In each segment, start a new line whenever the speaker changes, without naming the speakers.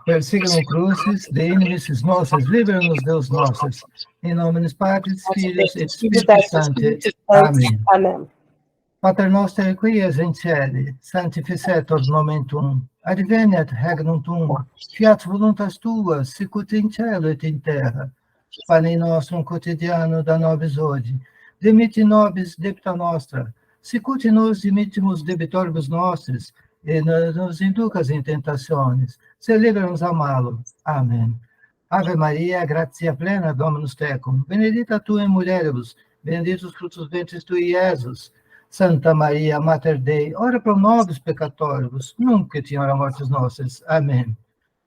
persignum crucis, de inimis nossos, libera-nos, Deus nossos. Em nome dos Patris, Filhos et Spiritus Sancti. Amém.
Amém.
Pater noster, qui es in caeli, sanctificetur nomen tuum, adveniat regnum tuum, fiat voluntas tua, sicut in cielo et in terra. Pane nostrum quotidiano da nobis hodie, dimitte nobis debita nostra, sicut nos dimittimus debitoribus nostris, e non nos inducas in tentationes, se libera-nos a malo. Amém. Ave Maria, gratia plena, Dominus tecum, benedicta tu in mulieribus, benedictus fructus ventris tui, Iesus. Santa Maria, Mater Dei, ora pro nobis peccatoribus, nunc et in hora mortis nostris. Amém.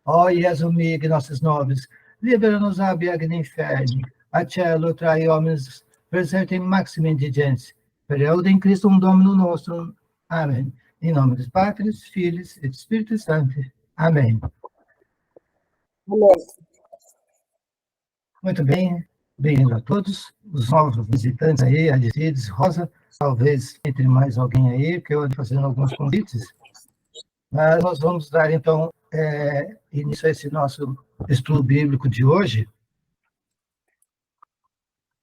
Ó Iesu mihi, nossos nobis, libera-nos ab agni inferni, a cielo trae homines preserti maxima indigentes, per eodem Christum Dominum nostrum. Amém. Em nome dos Patris, Filhos e Espírito Santo. Amém.
Amém.
Muito bem, bem-vindo a todos, os novos visitantes aí, Aristides, Rosa, talvez entre mais alguém aí, porque eu ando fazendo alguns convites, mas nós vamos dar, então, início a esse nosso estudo bíblico de hoje.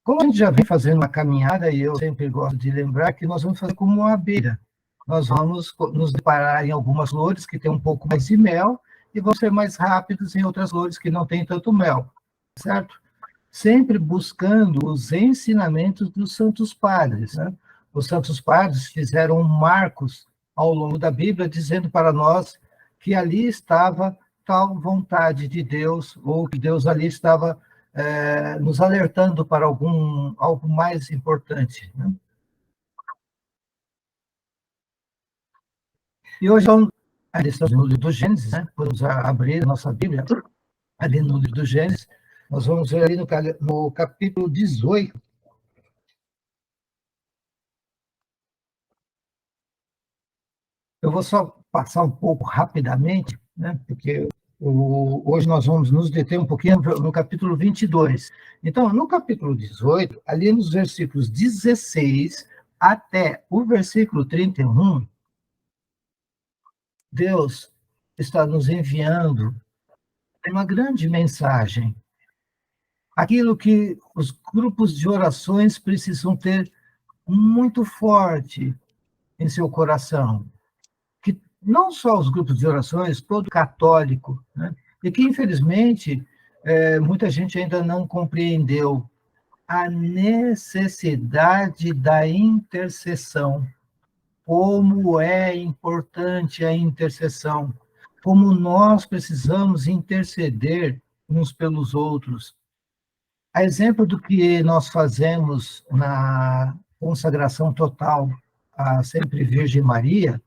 Como a gente já vem fazendo uma caminhada, e eu sempre gosto de lembrar que nós vamos fazer como uma abelha. Nós vamos nos deparar em algumas flores que têm um pouco mais de mel, e vão ser mais rápidos em outras flores que não têm tanto mel, certo? Sempre buscando os ensinamentos dos Santos Padres, né? Os Santos Padres fizeram marcos ao longo da Bíblia, dizendo para nós que ali estava tal vontade de Deus, ou que Deus ali estava nos alertando para algo mais importante, né? E hoje, ali estamos no livro do Gênesis, né? Vamos abrir a nossa Bíblia, ali no livro do Gênesis, nós vamos ver ali no capítulo 18. Eu vou só passar um pouco rapidamente, né? Porque hoje nós vamos nos deter um pouquinho no capítulo 22. Então, no capítulo 18, ali nos versículos 16 até o versículo 31, Deus está nos enviando uma grande mensagem. Aquilo que os grupos de orações precisam ter muito forte em seu coração. Que não só os grupos de orações, todo católico, né? E que, infelizmente, muita gente ainda não compreendeu a necessidade da intercessão, como é importante a intercessão, como nós precisamos interceder uns pelos outros. A exemplo do que nós fazemos na consagração total à Sempre Virgem Maria,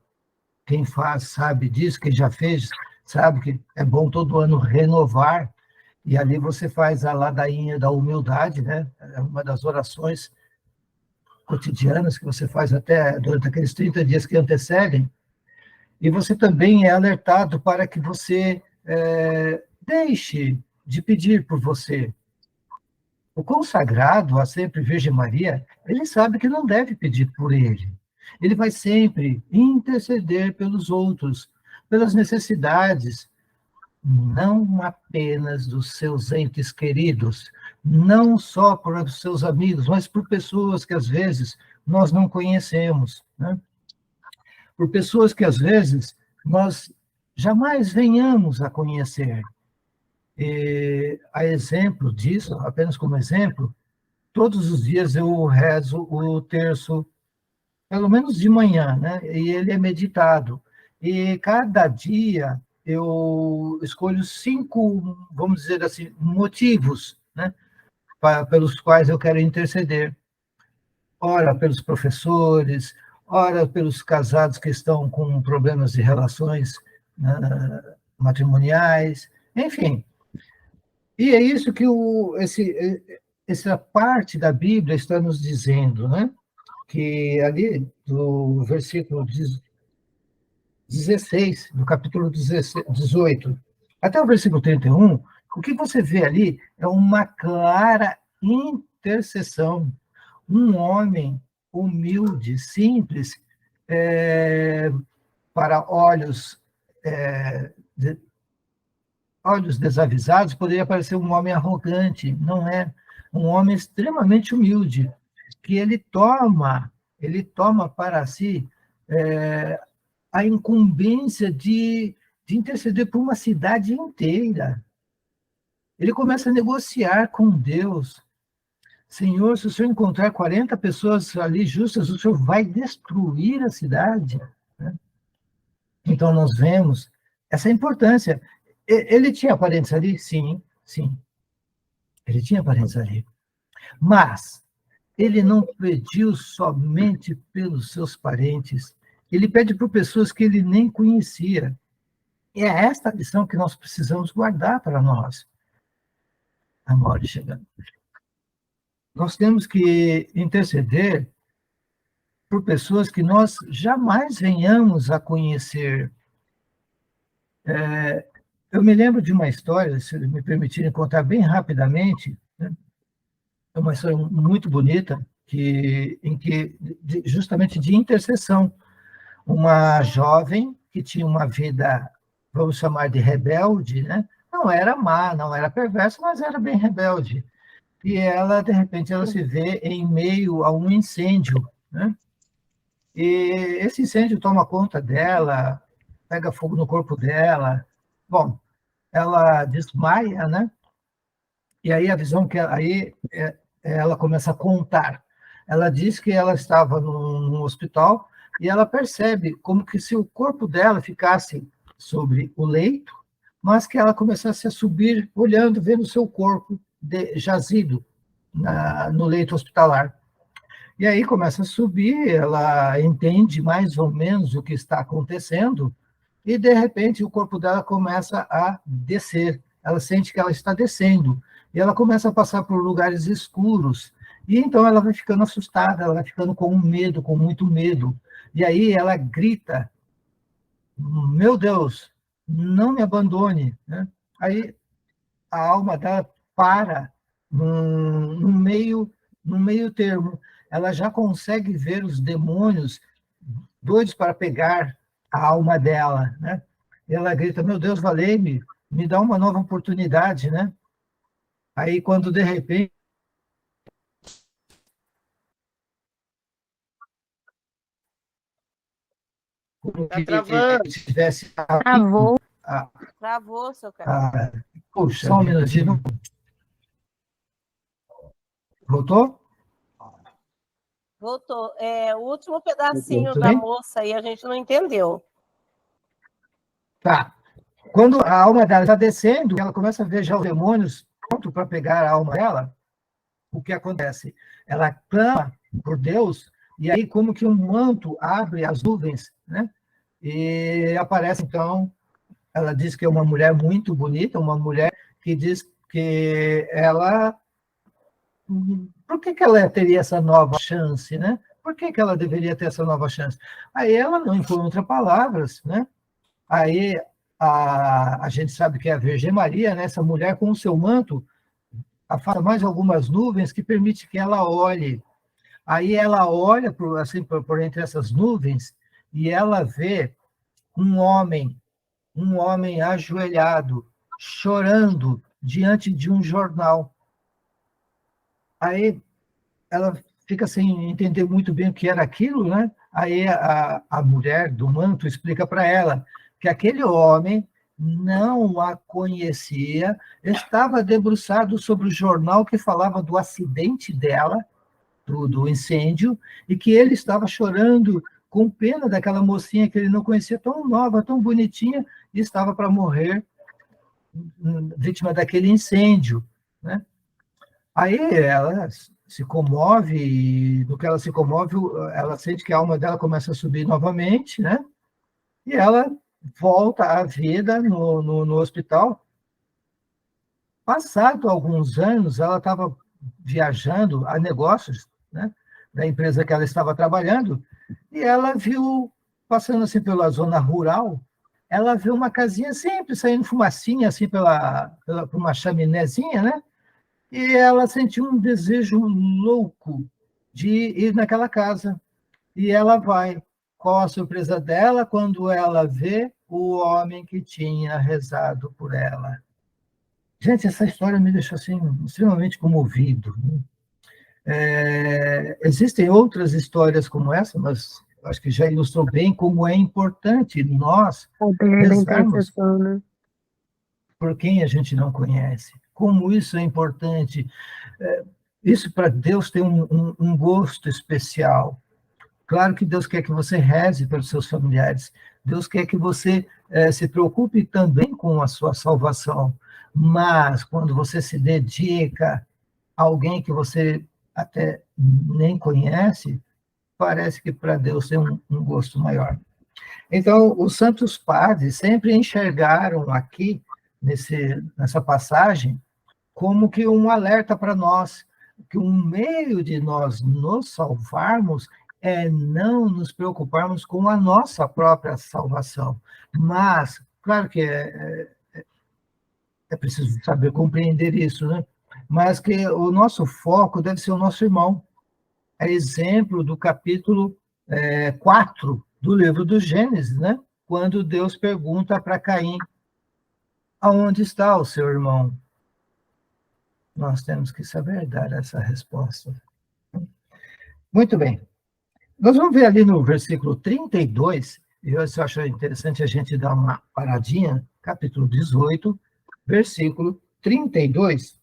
quem faz sabe disso, quem já fez sabe que é bom todo ano renovar, e ali você faz a ladainha da humildade, né? É uma das orações cotidianas que você faz até durante aqueles 30 dias que antecedem, e você também é alertado para que você deixe de pedir por você. O consagrado a Sempre Virgem Maria, ele sabe que não deve pedir por ele. Ele vai sempre interceder pelos outros, pelas necessidades, não apenas dos seus entes queridos, não só por os seus amigos, mas por pessoas que às vezes nós não conhecemos, né? Por pessoas que às vezes nós jamais venhamos a conhecer. E, a exemplo disso, apenas como exemplo, todos os dias eu rezo o terço, pelo menos de manhã, né? E ele é meditado. E cada dia eu escolho 5, vamos dizer assim, motivos, né? Pelos quais eu quero interceder. Ora pelos professores, ora pelos casados que estão com problemas de relações matrimoniais, enfim. E é isso que essa parte da Bíblia está nos dizendo, né? Que ali, do versículo 16, do capítulo 18, até o versículo 31, o que você vê ali é uma clara intercessão. Um homem humilde, simples, para olhos olhos desavisados, poderia parecer um homem arrogante. Não é. Um homem extremamente humilde, que ele toma para si a incumbência de interceder por uma cidade inteira. Ele começa a negociar com Deus. Senhor, se o Senhor encontrar 40 pessoas ali justas, o Senhor vai destruir a cidade. Então, nós vemos essa importância. Ele tinha parentes ali? Sim, sim. Ele tinha parentes ali. Mas ele não pediu somente pelos seus parentes. Ele pede por pessoas que ele nem conhecia. E é esta lição que nós precisamos guardar para nós. A morte chegando. Nós temos que interceder por pessoas que nós jamais venhamos a conhecer. Eu me lembro de uma história, se me permitirem contar bem rapidamente, né? É uma história muito bonita, justamente de intercessão. Uma jovem que tinha uma vida, vamos chamar de rebelde, né? Não era má, não era perversa, mas era bem rebelde. E ela, de repente, ela se vê em meio a um incêndio, né? E esse incêndio toma conta dela, pega fogo no corpo dela. Bom, ela desmaia, né? E aí a visão que ela começa a contar. Ela diz que ela estava num hospital e ela percebe como que se o corpo dela ficasse sobre o leito, mas que ela começasse a subir, olhando, vendo o seu corpo jazido no leito hospitalar. E aí começa a subir, ela entende mais ou menos o que está acontecendo, e de repente o corpo dela começa a descer. Ela sente que ela está descendo, e ela começa a passar por lugares escuros, e então ela vai ficando assustada, ela vai ficando com medo, com muito medo. E aí ela grita: meu Deus, não me abandone, né? Aí a alma dela para no meio termo. Ela já consegue ver os demônios doidos para pegar a alma dela, né? E ela grita: meu Deus, valei-me, me dá uma nova oportunidade, né? Aí, quando de repente como
Tá
que
travando.
tivesse
Travou.
a,
Travou, seu cara.
puxa, só um minutinho. Voltou?
Voltou. O último pedacinho
Tudo
da
bem?
moça aí a gente não entendeu.
Tá. Quando a alma dela está descendo, ela começa a ver já os demônios pronto para pegar a alma dela. O que acontece? Ela clama por Deus, e aí como que um manto abre as nuvens, né? E aparece, então, ela diz que é uma mulher muito bonita, uma mulher que diz que ela... Por que ela teria essa nova chance, né? Por que ela deveria ter essa nova chance? Aí ela não encontra palavras, né? Aí a gente sabe que é a Virgem Maria, né? Essa mulher com o seu manto, afasta mais algumas nuvens que permite que ela olhe. Aí ela olha assim, por entre essas nuvens e ela vê um homem ajoelhado, chorando diante de um jornal. Aí ela fica sem entender muito bem o que era aquilo, né? Aí a mulher do manto explica para ela que aquele homem não a conhecia, estava debruçado sobre o jornal que falava do acidente dela, do incêndio, e que ele estava chorando com pena daquela mocinha que ele não conhecia, tão nova, tão bonitinha, e estava para morrer vítima daquele incêndio, né? Aí ela se comove, e do que ela se comove, ela sente que a alma dela começa a subir novamente, né? E ela volta à vida no hospital. Passado alguns anos, ela estava viajando a negócios, né, da empresa que ela estava trabalhando, e ela viu, passando assim pela zona rural, ela viu uma casinha sempre saindo fumacinha assim por uma chaminézinha, né? E ela sentiu um desejo louco de ir naquela casa. E ela vai. Qual a surpresa dela quando ela vê o homem que tinha rezado por ela? Gente, essa história me deixou assim, extremamente comovido. Existem outras histórias como essa, mas acho que já ilustrou bem como é importante nós
O poder da
rezarmos
intercessão, né?
por quem a gente não conhece. Como isso é importante. Isso para Deus tem um gosto especial. Claro que Deus quer que você reze pelos seus familiares. Deus quer que você se preocupe também com a sua salvação. Mas quando você se dedica a alguém que você até nem conhece, parece que para Deus tem um gosto maior. Então, os santos padres sempre enxergaram aqui, nessa passagem, como que um alerta para nós, que um meio de nós nos salvarmos é não nos preocuparmos com a nossa própria salvação. Mas, claro que é preciso saber compreender isso, né? Mas que o nosso foco deve ser o nosso irmão. É exemplo do capítulo 4 do livro do Gênesis, né? Quando Deus pergunta para Caim, aonde está o seu irmão? Nós temos que saber dar essa resposta. Muito bem. Nós vamos ver ali no versículo 32, e eu acho interessante a gente dar uma paradinha, capítulo 18, versículo 32.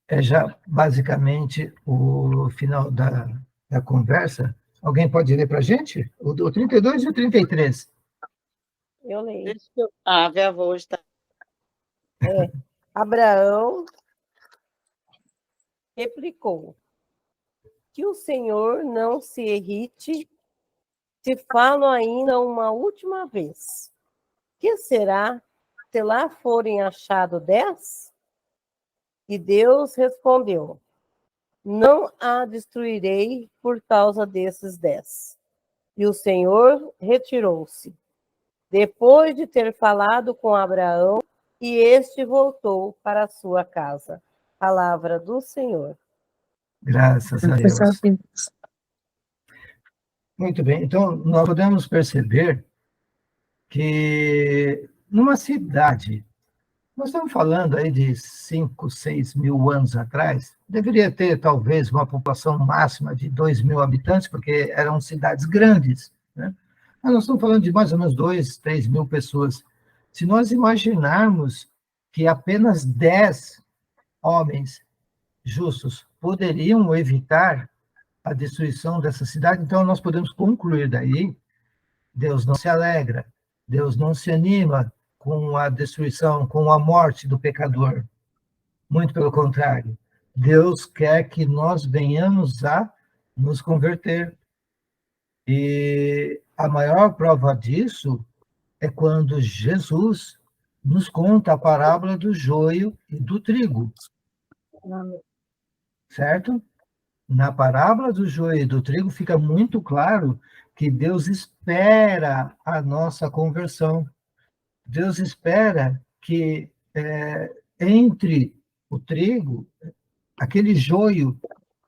É já basicamente o final da conversa. Alguém pode ler para a gente? O 32 e o 33.
Eu leio.
A minha avó está.
Abraão replicou: que o Senhor não se irrite se falo ainda uma última vez. Que será se lá forem achados 10? E Deus respondeu: não a destruirei por causa desses 10. E o Senhor retirou-se, depois de ter falado com Abraão, e este voltou para a sua casa. Palavra do Senhor.
Graças a Deus. Muito bem. Então, nós podemos perceber que numa cidade, nós estamos falando aí de 5, 6 mil anos atrás, deveria ter talvez uma população máxima de 2 mil habitantes, porque eram cidades grandes, né? Mas nós estamos falando de mais ou menos 2, 3 mil pessoas. Se nós imaginarmos que apenas 10 homens justos poderiam evitar a destruição dessa cidade, então nós podemos concluir daí, Deus não se alegra, Deus não se anima com a destruição, com a morte do pecador. Muito pelo contrário. Deus quer que nós venhamos a nos converter. E a maior prova disso é quando Jesus nos conta a parábola do joio e do trigo. Certo? Na parábola do joio e do trigo fica muito claro que Deus espera a nossa conversão. Deus espera que entre o trigo, aquele joio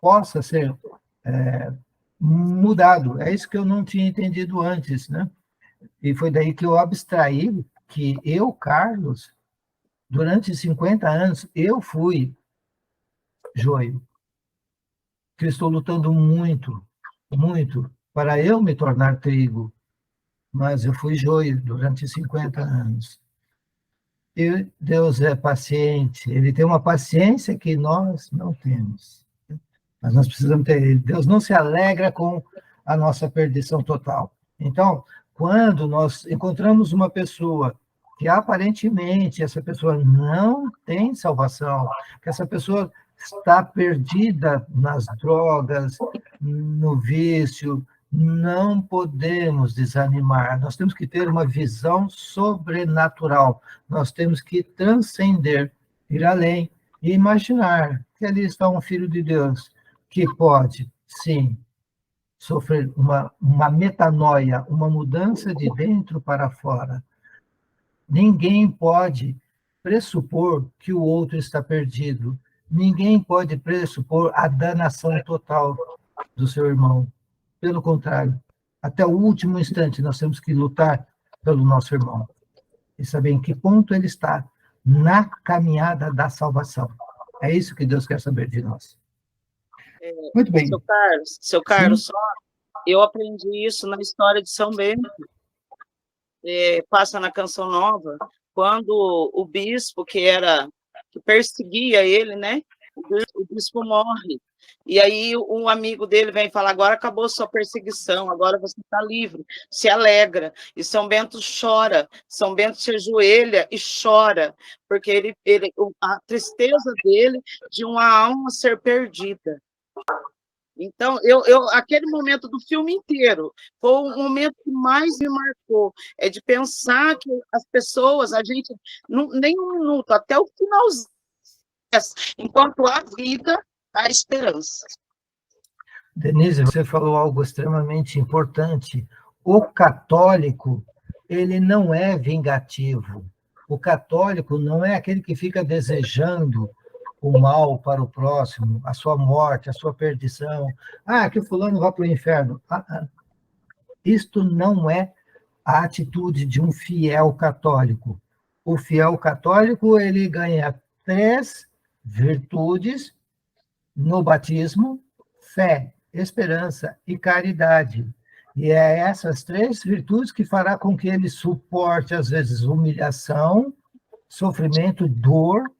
possa ser mudado. É isso que eu não tinha entendido antes, né? E foi daí que eu abstraí que eu, Carlos, durante 50 anos, eu fui joio. Que eu estou lutando muito, muito, para eu me tornar trigo. Mas eu fui joio durante 50 anos. E Deus é paciente, Ele tem uma paciência que nós não temos. Mas nós precisamos ter. Deus não se alegra com a nossa perdição total. Então, quando nós encontramos uma pessoa que aparentemente essa pessoa não tem salvação, que essa pessoa está perdida nas drogas, no vício, não podemos desanimar. Nós temos que ter uma visão sobrenatural. Nós temos que transcender, ir além e imaginar que ali está um filho de Deus que pode, sim, sofrer uma metanoia, uma mudança de dentro para fora. Ninguém pode pressupor que o outro está perdido. Ninguém pode pressupor a danação total do seu irmão. Pelo contrário, Até o último instante, nós temos que lutar pelo nosso irmão e saber em que ponto ele está na caminhada da salvação. É isso que Deus quer saber de nós. Muito bem.
Seu Carlos, só eu aprendi isso na história de São Bento. Passa na Canção Nova, quando o bispo que perseguia ele, né? O bispo morre. E aí um amigo dele vem falar: agora acabou sua perseguição, agora você está livre, se alegra. E São Bento chora, São Bento se ajoelha e chora, porque a tristeza dele de uma alma ser perdida. Então, aquele momento do filme inteiro foi o momento que mais me marcou, de pensar que as pessoas, a gente, nem um minuto, até o finalzinho, enquanto há vida, há esperança.
Denise, você falou algo extremamente importante. O católico, ele não é vingativo. O católico não é aquele que fica desejando o mal para o próximo, a sua morte, a sua perdição. Que o fulano vá para o inferno. Isto não é a atitude de um fiel católico. O fiel católico, ele ganha 3 virtudes no batismo: fé, esperança e caridade. E é essas 3 virtudes que fará com que ele suporte, às vezes, humilhação, sofrimento, dor,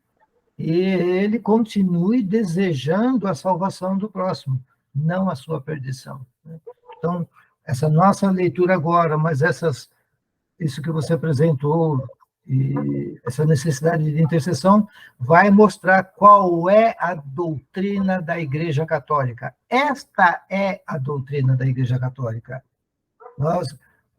e ele continue desejando a salvação do próximo, não a sua perdição. Então, essa nossa leitura agora, mas isso que você apresentou, e essa necessidade de intercessão, vai mostrar qual é a doutrina da Igreja Católica. Esta é a doutrina da Igreja Católica.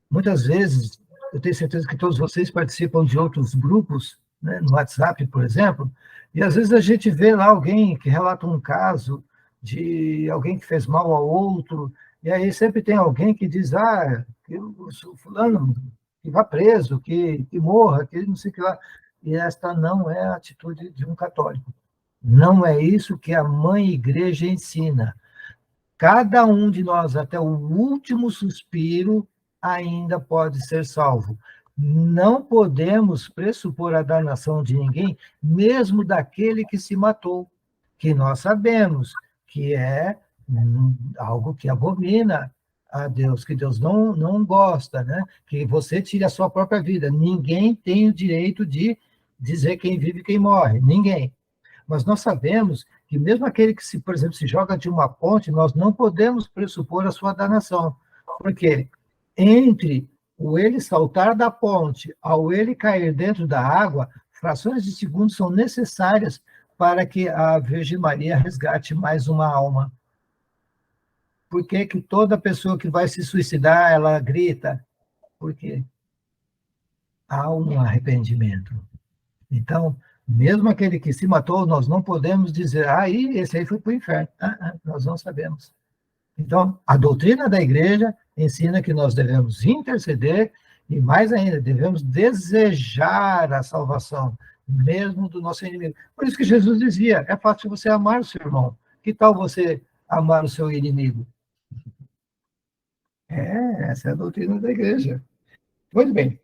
Muitas vezes, eu tenho certeza que todos vocês participam de outros grupos, né, no WhatsApp, por exemplo, e às vezes a gente vê lá alguém que relata um caso de alguém que fez mal ao outro, e aí sempre tem alguém que diz: que o fulano que vá preso, que morra, que não sei o que lá. E esta não é a atitude de um católico. Não é isso que a Mãe Igreja ensina. Cada um de nós, até o último suspiro, ainda pode ser salvo. Não podemos pressupor a danação de ninguém, mesmo daquele que se matou, que nós sabemos que é algo que abomina a Deus, que Deus não gosta, né? Que você tire a sua própria vida. Ninguém tem o direito de dizer quem vive e quem morre, ninguém. Mas nós sabemos que mesmo aquele que, por exemplo, se joga de uma ponte, nós não podemos pressupor a sua danação, porque entre o ele saltar da ponte ao ele cair dentro da água, frações de segundos são necessárias para que a Virgem Maria resgate mais uma alma. Por que que toda pessoa que vai se suicidar, ela grita? Porque há um arrependimento. Então, mesmo aquele que se matou, nós não podemos dizer: esse aí foi para o inferno. Nós não sabemos. Então, a doutrina da Igreja ensina que nós devemos interceder e, mais ainda, devemos desejar a salvação, mesmo do nosso inimigo. Por isso que Jesus dizia: é fácil você amar o seu irmão. Que tal você amar o seu inimigo? Essa é a doutrina da Igreja. Muito bem.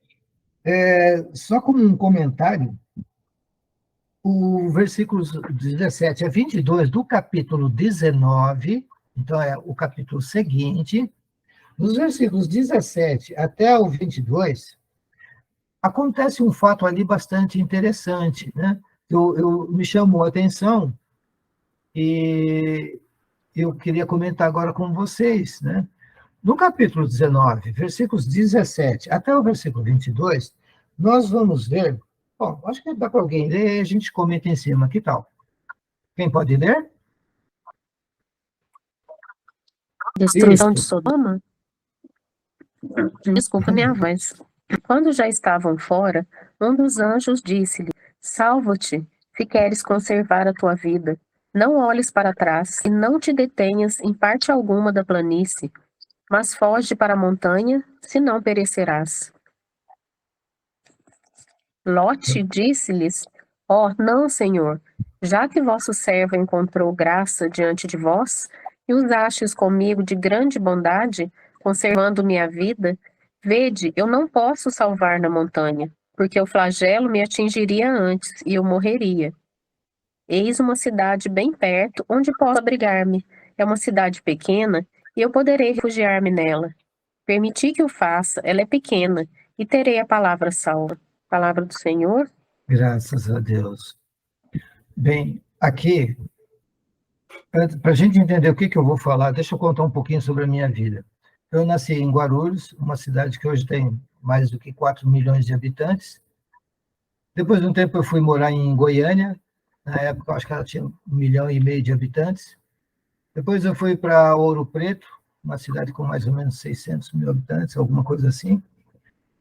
Só como um comentário, o versículos 17 a 22 do capítulo 19, então é o capítulo seguinte, nos versículos 17 até o 22, acontece um fato ali bastante interessante, né? Me chamou a atenção e eu queria comentar agora com vocês, né? No capítulo 19, versículos 17 até o versículo 22, nós vamos ver. Bom, acho que dá para alguém ler e a gente comenta em cima. Que tal? Quem pode ler?
Destruição de Sodoma? Desculpa minha voz. Quando já estavam fora, um dos anjos disse-lhe: salva-te, se queres conservar a tua vida. Não olhes para trás e não te detenhas em parte alguma da planície, mas foge para a montanha, senão perecerás. Lote disse-lhes: não, Senhor, já que vosso servo encontrou graça diante de vós, e usastes comigo de grande bondade, conservando minha vida, vede, eu não posso salvar na montanha, porque o flagelo me atingiria antes e eu morreria. Eis uma cidade bem perto, onde posso abrigar-me. É uma cidade pequena, e eu poderei refugiar-me nela. Permiti que o faça, ela é pequena, e terei a palavra salva. Palavra do Senhor.
Graças a Deus. Bem, aqui, para a gente entender o que eu vou falar, deixa eu contar um pouquinho sobre a minha vida. Eu nasci em Guarulhos, uma cidade que hoje tem mais do que 4 milhões de habitantes. Depois de um tempo eu fui morar em Goiânia, na época eu acho que ela tinha 1,5 milhão de habitantes. Depois eu fui para Ouro Preto, uma cidade com mais ou menos 600 mil habitantes, alguma coisa assim.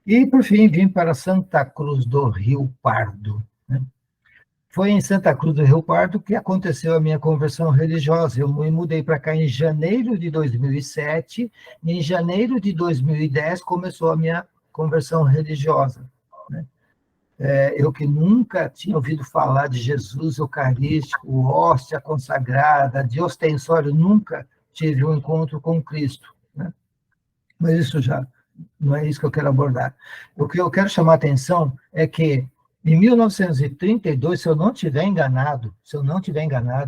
E, por fim, vim para Santa Cruz do Rio Pardo, né? Foi em Santa Cruz do Rio Pardo que aconteceu a minha conversão religiosa. Eu me mudei para cá em janeiro de 2007, e em janeiro de 2010 começou a minha conversão religiosa, né? Eu que nunca tinha ouvido falar de Jesus Eucarístico, hóstia consagrada, de ostensório, nunca tive um encontro com Cristo, né? Mas isso já não é isso que eu quero abordar. O que eu quero chamar a atenção é que, em 1932, se eu não estiver enganado,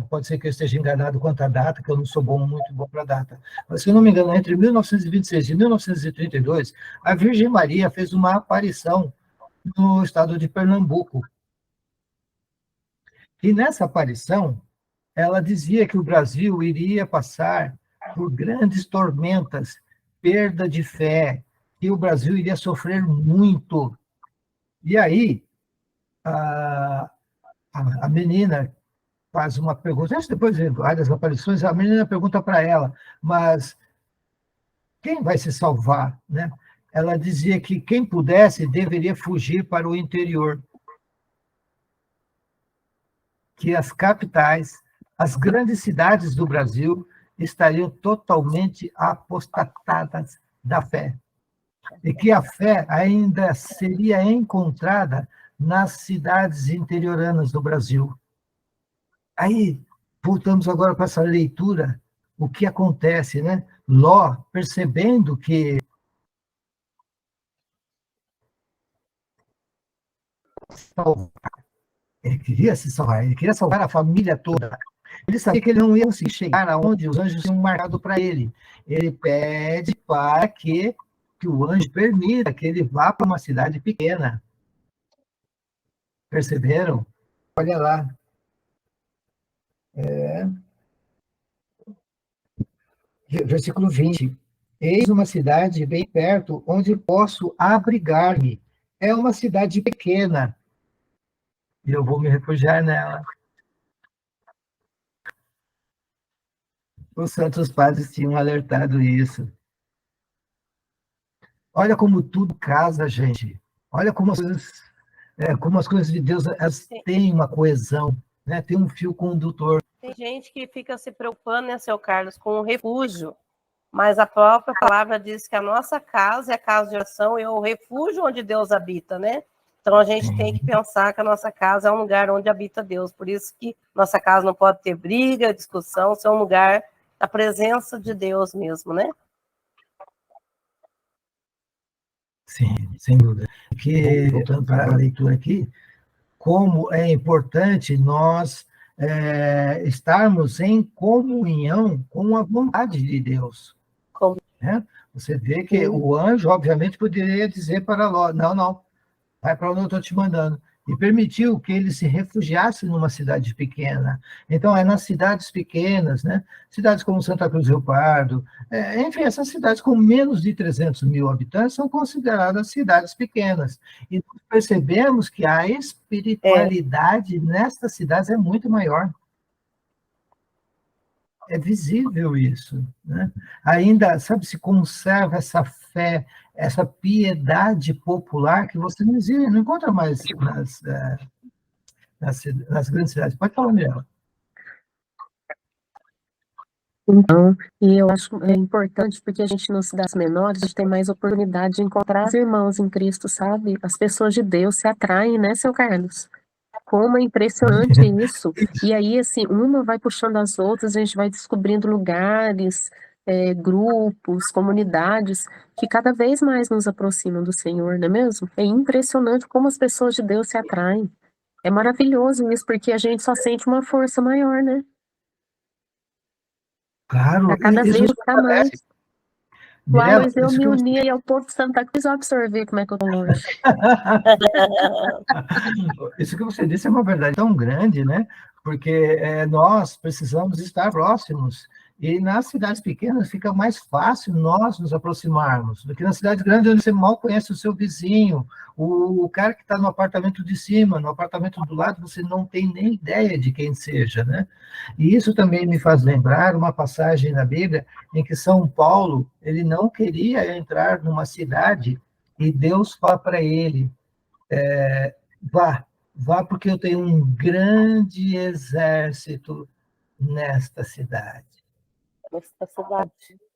pode ser que eu esteja enganado quanto à data, que eu não sou muito bom para a data, mas se eu não me engano, entre 1926 e 1932, a Virgem Maria fez uma aparição no estado de Pernambuco. E nessa aparição, ela dizia que o Brasil iria passar por grandes tormentas, perda de fé, que o Brasil iria sofrer muito. E aí, a menina faz uma pergunta, depois de várias aparições, a menina pergunta para ela, mas quem vai se salvar, né? Ela dizia que quem pudesse deveria fugir para o interior, que as capitais, as grandes cidades do Brasil estariam totalmente apostatadas da fé, e que a fé ainda seria encontrada nas cidades interioranas do Brasil. Aí, voltamos agora para essa leitura, o que acontece, né? Ló, percebendo que ele queria se salvar, ele queria salvar a família toda. Ele sabia que ele não ia conseguir chegar aonde os anjos tinham marcado para ele. Ele pede para que o anjo permita que ele vá para uma cidade pequena. Perceberam? Olha lá. Versículo 20. Eis uma cidade bem perto, onde posso abrigar-me. É uma cidade pequena, e eu vou me refugiar nela. Os santos padres tinham alertado isso. Olha como tudo casa, gente. Olha como as coisas de Deus, elas têm uma coesão, né? Tem um fio condutor.
Tem gente que fica se preocupando, né, seu Carlos, com o refúgio, mas a própria palavra diz que a nossa casa é a casa de oração e é o refúgio onde Deus habita, né? Então a gente tem que pensar que a nossa casa é um lugar onde habita Deus. Por isso que nossa casa não pode ter briga, discussão, ser um lugar da presença de Deus mesmo, né?
Sim, sem dúvida. Porque, voltando para a leitura aqui, como é importante nós estarmos em comunhão com a vontade de Deus. Né? Você vê que o anjo, obviamente, poderia dizer para Ló, não, vai para onde eu estou te mandando. E permitiu que ele se refugiasse numa cidade pequena. Então, é nas cidades pequenas, né? Cidades como Santa Cruz do Rio Pardo, enfim, essas cidades com menos de 300 mil habitantes são consideradas cidades pequenas. E nós percebemos que a espiritualidade nestas cidades é muito maior. É visível isso, né? Ainda, sabe, se conserva essa fé, essa piedade popular que você não encontra mais nas grandes cidades. Pode falar, Mirella.
Então, e eu acho importante porque a gente nas cidades menores, a gente tem mais oportunidade de encontrar os irmãos em Cristo, sabe? As pessoas de Deus se atraem, né, seu Carlos? Como é impressionante isso. E aí, assim, uma vai puxando as outras, a gente vai descobrindo lugares, grupos, comunidades que cada vez mais nos aproximam do Senhor, não é mesmo? É impressionante como as pessoas de Deus se atraem. É maravilhoso isso, porque a gente só sente uma força maior, né?
Claro,
A cada
isso
vez ficar mais. Uai,
Mirela,
mas eu
isso
me
que você...
uni aí ao povo de Santa Cruz, ó, pra você ver como é que eu tô longe.
Isso que você disse é uma verdade tão grande, né? Porque nós precisamos estar próximos. E nas cidades pequenas fica mais fácil nós nos aproximarmos do que na cidade grande, onde você mal conhece o seu vizinho, o cara que está no apartamento de cima, no apartamento do lado, você não tem nem ideia de quem seja, né? E isso também me faz lembrar uma passagem na Bíblia em que São Paulo, ele não queria entrar numa cidade e Deus fala para ele, vá porque eu tenho um grande exército nesta cidade.
Nesta cidade.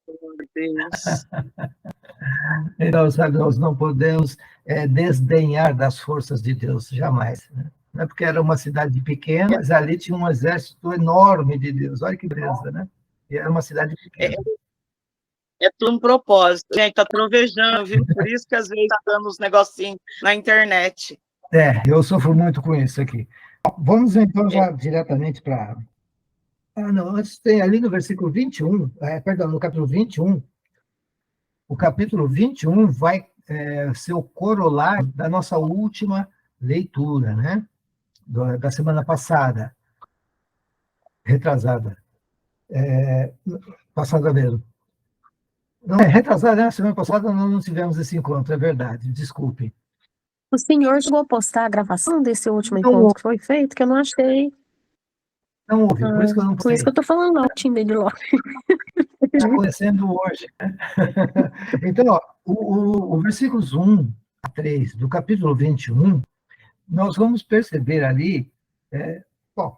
Meu Deus.
Então, sabe, nós não podemos desdenhar das forças de Deus, jamais. Né? Não é porque era uma cidade pequena, mas ali tinha um exército enorme de Deus. Olha que beleza, né? E era uma cidade pequena.
É tudo um propósito. Gente, tá trovejando, viu? Por isso que às vezes tá dando uns negocinhos na internet.
Eu sofro muito com isso aqui. Vamos então já diretamente para... não, antes tem ali no versículo 21, perdão, no capítulo 21, o capítulo 21 vai ser o corolário da nossa última leitura, né? Da semana passada, retrasada. Passada mesmo. Não, retrasada, né? Semana passada nós não tivemos esse encontro, é verdade, desculpe.
O senhor chegou a postar a gravação desse último
Não
encontro que foi feito, que eu não achei.
Não houve, por isso que eu não
Por isso que eu tô falando lá, o time dele lá.
está acontecendo hoje. Né? Então, ó, o versículos 1 a 3 do capítulo 21, nós vamos perceber ali, bom,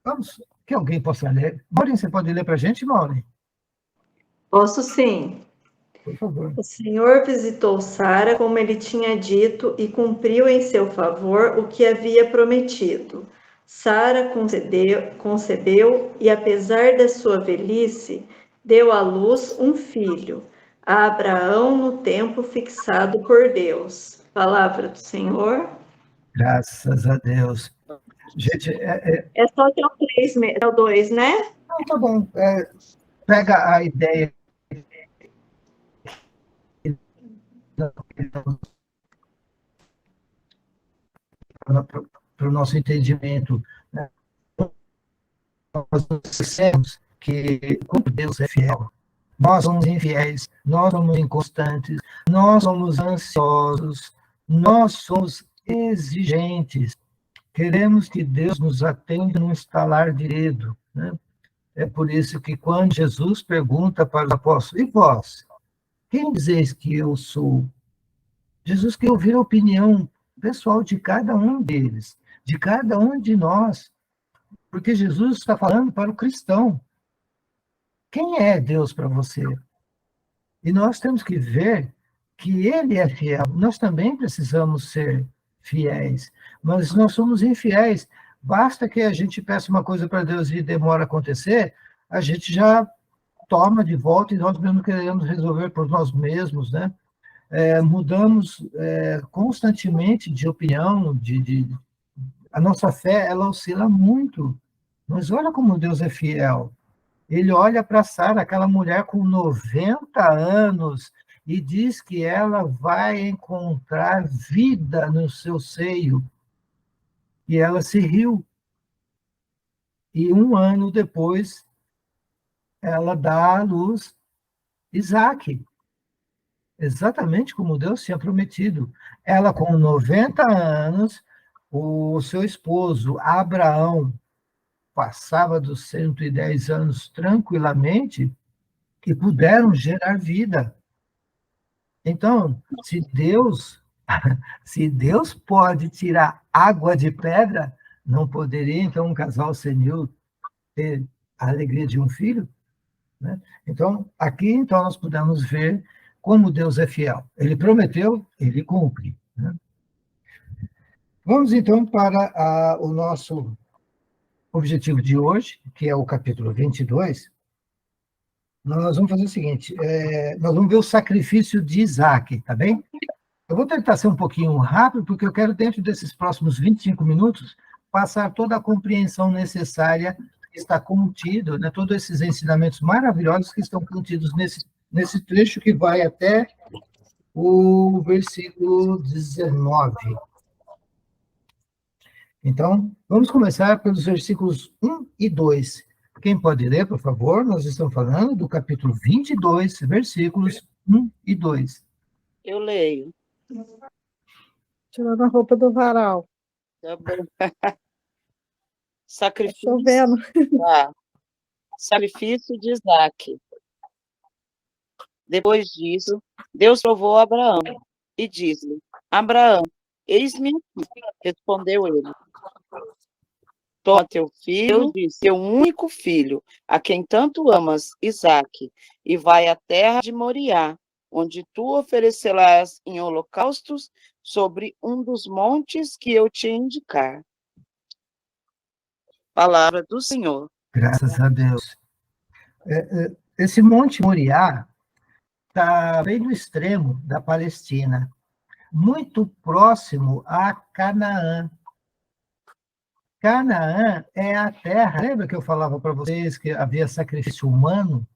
vamos, que alguém possa ler. Maureen, você pode ler para a gente, Maureen?
Posso sim.
Por favor.
O Senhor visitou Sara como ele tinha dito e cumpriu em seu favor o que havia prometido. Sara concebeu e, apesar da sua velhice, deu à luz um filho, a Abraão no tempo fixado por Deus. Palavra do Senhor.
Graças a Deus. Gente,
É só até o 3, é o 2, né?
não, tá bom. Pega a ideia para o nosso entendimento. Né? Nós dissemos que, como Deus é fiel, nós somos infiéis, nós somos inconstantes, nós somos ansiosos, nós somos exigentes. Queremos que Deus nos atenda num estalar de dedo. Né? É por isso que quando Jesus pergunta para os apóstolos, e vós, quem dizeis que eu sou? Jesus quer ouvir a opinião pessoal de cada um deles, de cada um de nós, porque Jesus está falando para o cristão. Quem é Deus para você? E nós temos que ver que Ele é fiel. Nós também precisamos ser fiéis, mas nós somos infiéis. Basta que a gente peça uma coisa para Deus e demora a acontecer, a gente já toma de volta e nós mesmos queremos resolver por nós mesmos, né? Mudamos constantemente de opinião, a nossa fé, ela oscila muito. Mas olha como Deus é fiel. Ele olha para Sara, aquela mulher com 90 anos, e diz que ela vai encontrar vida no seu seio. E ela se riu. E 1 ano depois, ela dá à luz Isaac. Exatamente como Deus tinha prometido. Ela, com 90 anos, o seu esposo, Abraão, passava dos 110 anos tranquilamente e puderam gerar vida. Então, se Deus pode tirar água de pedra, não poderia, então, um casal senil ter a alegria de um filho? Né? Então, aqui então, nós podemos ver como Deus é fiel. Ele prometeu, ele cumpre. Né? Vamos, então, para o nosso objetivo de hoje, que é o capítulo 22. nós vamos fazer o seguinte, nós vamos ver o sacrifício de Isaac, tá bem? Eu vou tentar ser um pouquinho rápido, porque eu quero, dentro desses próximos 25 minutos, passar toda a compreensão necessária que está contido, né, todos esses ensinamentos maravilhosos que estão contidos nesse trecho que vai até o versículo 19. Então, vamos começar pelos versículos 1 e 2. Quem pode ler, por favor? Nós estamos falando do capítulo 22, versículos 1 e 2.
Eu leio.
Tirando a roupa do varal.
Tá bom.
Tá
Sacrifício,
chovendo.
sacrifício de Isaac. Depois disso, Deus provou a Abraão e disse-lhe: Abraão, eis-me aqui. Respondeu ele: toma teu filho, teu único filho, a quem tanto amas, Isaque, e vai à terra de Moriá, onde tu oferecerás em holocaustos sobre um dos montes que eu te indicar. Palavra do Senhor.
Graças a Deus. Esse Monte Moriá está bem no extremo da Palestina, muito próximo a Canaã. Canaã é a terra. Lembra que eu falava para vocês que havia sacrifício humano?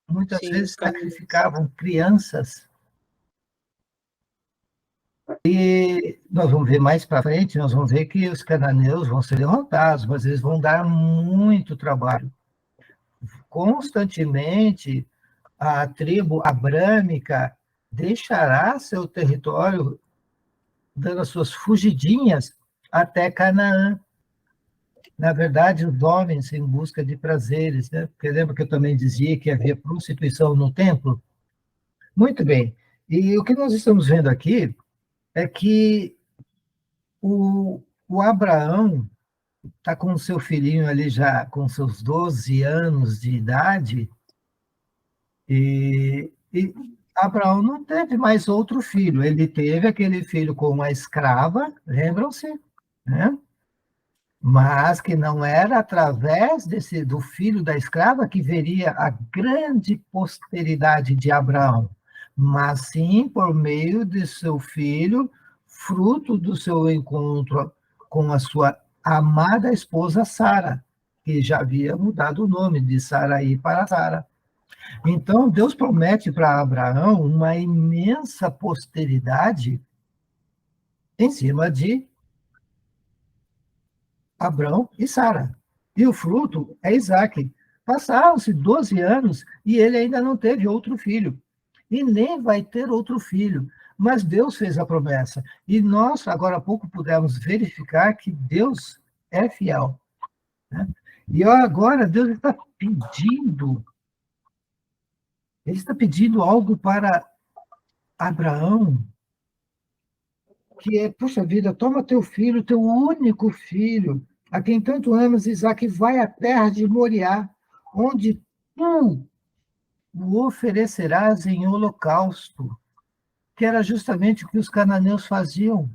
Muitas
Sim,
vezes
sim.
sacrificavam crianças. E nós vamos ver mais para frente, nós vamos ver que os cananeus vão ser derrotados, mas eles vão dar muito trabalho. Constantemente, a tribo abrâmica deixará seu território, dando as suas fugidinhas até Canaã. Na verdade, os homens em busca de prazeres, né? Porque lembra que eu também dizia que havia prostituição no templo? Muito bem. E o que nós estamos vendo aqui é que o Abraão está com o seu filhinho ali já com seus 12 anos de idade, e Abraão não teve mais outro filho. Ele teve aquele filho com uma escrava, lembram-se? Né? Mas que não era através do filho da escrava que veria a grande posteridade de Abraão, mas sim por meio de seu filho, fruto do seu encontro com a sua amada esposa Sara, que já havia mudado o nome de Saraí para Sara. Então, Deus promete para Abraão uma imensa posteridade em cima de Abrão e Sara. E o fruto é Isaac. Passaram-se 12 anos e ele ainda não teve outro filho. E nem vai ter outro filho. Mas Deus fez a promessa. E nós, agora há pouco, pudemos verificar que Deus é fiel. Né? E agora Deus está pedindo. Ele está pedindo algo para Abraão, que é, puxa vida, toma teu filho, teu único filho, a quem tanto amas, Isaac, vai à terra de Moriá, onde tu o oferecerás em holocausto, que era justamente o que os cananeus faziam.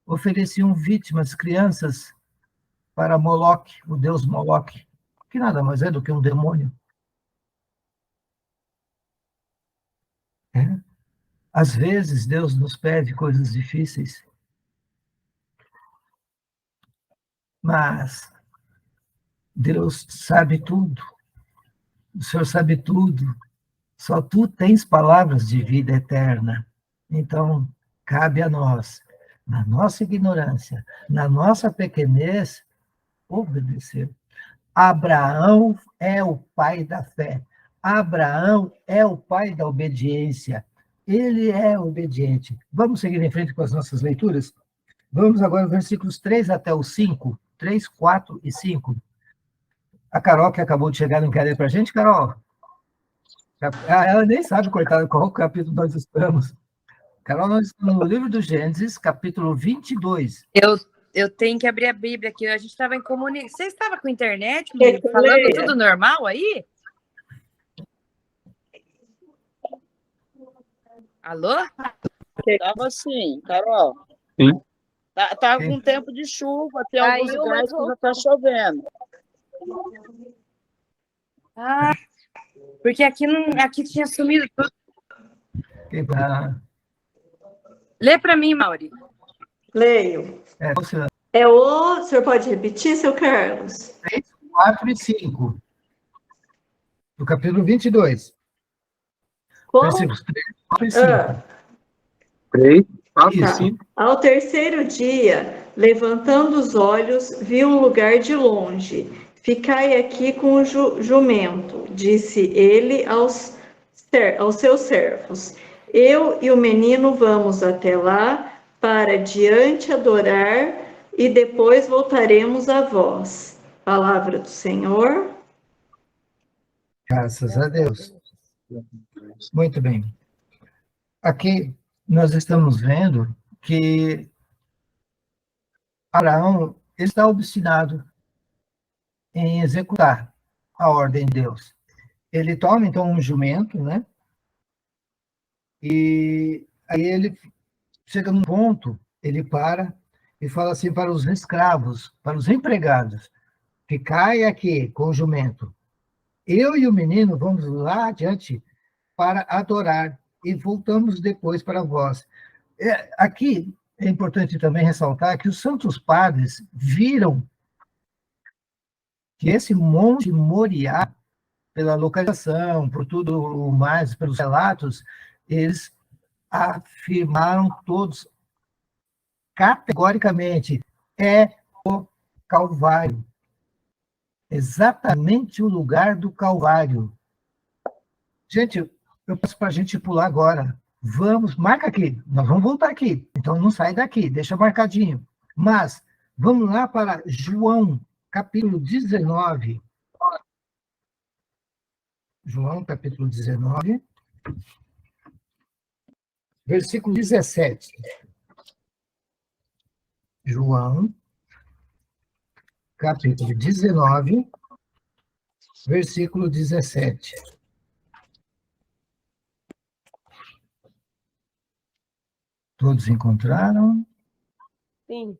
Ofereciam vítimas, crianças, para Moloque, o deus Moloque, que nada mais é do que um demônio. É? Às vezes, Deus nos pede coisas difíceis, mas Deus sabe tudo, o Senhor sabe tudo, só tu tens palavras de vida eterna. Então, cabe a nós, na nossa ignorância, na nossa pequenez, obedecer. Abraão é o pai da fé. Abraão é o pai da obediência. Ele é obediente. Vamos seguir em frente com as nossas leituras? Vamos agora aos versículos 3 até o 5. 3, 4 e 5. A Carol, que acabou de chegar, não quer ler para a gente, Carol? Ela nem sabe, coitada, qual capítulo nós estamos. Carol, nós estamos no livro do Gênesis, capítulo 22.
Eu tenho que abrir a Bíblia aqui. A gente estava em comunicação. Você estava com internet,
Quer que eu
falando
leia?
tudo normal aí? Alô?
Estava assim, Carol.
Sim.
Tá com tempo de chuva, tem
Aí
alguns
uma
lugares que já está chovendo.
Ah, Porque aqui, aqui tinha sumido tudo. Lê para mim, Mauri.
Leio. O senhor pode repetir, seu Carlos?
3, 4 e 5. Do capítulo 22.
Como?
Versículos 3, 4 e 5.
3, 4 e
Isso.
5.
Ao terceiro dia, levantando os olhos, viu um lugar de longe. Ficai aqui com o jumento, disse ele aos seus servos. Eu e o menino vamos até lá para diante adorar e depois voltaremos a vós. Palavra do Senhor.
Graças a Deus. Muito bem. Aqui nós estamos vendo que Abraão está obstinado em executar a ordem de Deus. Ele toma, então, um jumento, né? E aí ele chega num ponto, ele para e fala assim para os escravos, para os empregados, ficai aqui com o jumento. Eu e o menino vamos lá adiante para adorar e voltamos depois para vós. Aqui é importante também ressaltar que os santos padres viram que esse Monte Moriá, pela localização, por tudo mais, pelos relatos, eles afirmaram todos categoricamente, é o Calvário. Exatamente o lugar do Calvário. Gente, eu peço para a gente pular agora. Vamos, marca aqui, nós vamos voltar aqui. Então não sai daqui, deixa marcadinho. Mas vamos lá para João, capítulo 19. João, capítulo 19, versículo 17. João, capítulo 19, versículo 17. Todos encontraram?
Sim.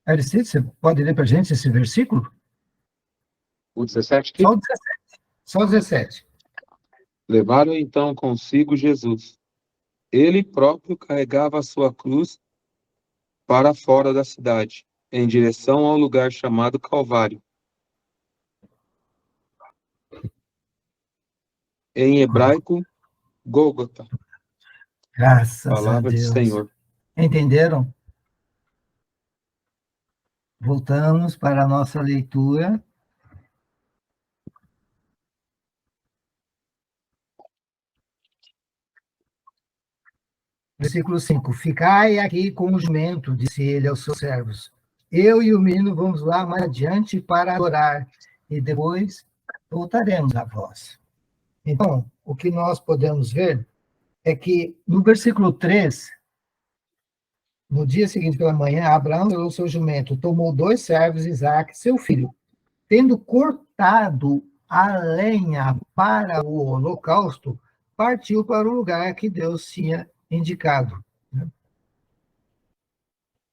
Aristide, você pode ler para a gente esse versículo?
O 17 aqui?
Só o 17. Só o 17.
Levaram então consigo Jesus. Ele próprio carregava a sua cruz para fora da cidade, em direção ao lugar chamado Calvário. Em hebraico, Gólgota.
Graças
Palavra
a Deus.
do Senhor.
Entenderam? Voltamos para a nossa leitura. Versículo 5. Ficai aqui com o jumento, disse ele aos seus servos. Eu e o menino vamos lá mais adiante para adorar, e depois voltaremos a vós. Então, o que nós podemos ver é que no versículo 3, no dia seguinte pela manhã, Abraão pegou seu jumento, tomou 2 servos, Isaque, seu filho. Tendo cortado a lenha para o holocausto, partiu para o lugar que Deus tinha indicado.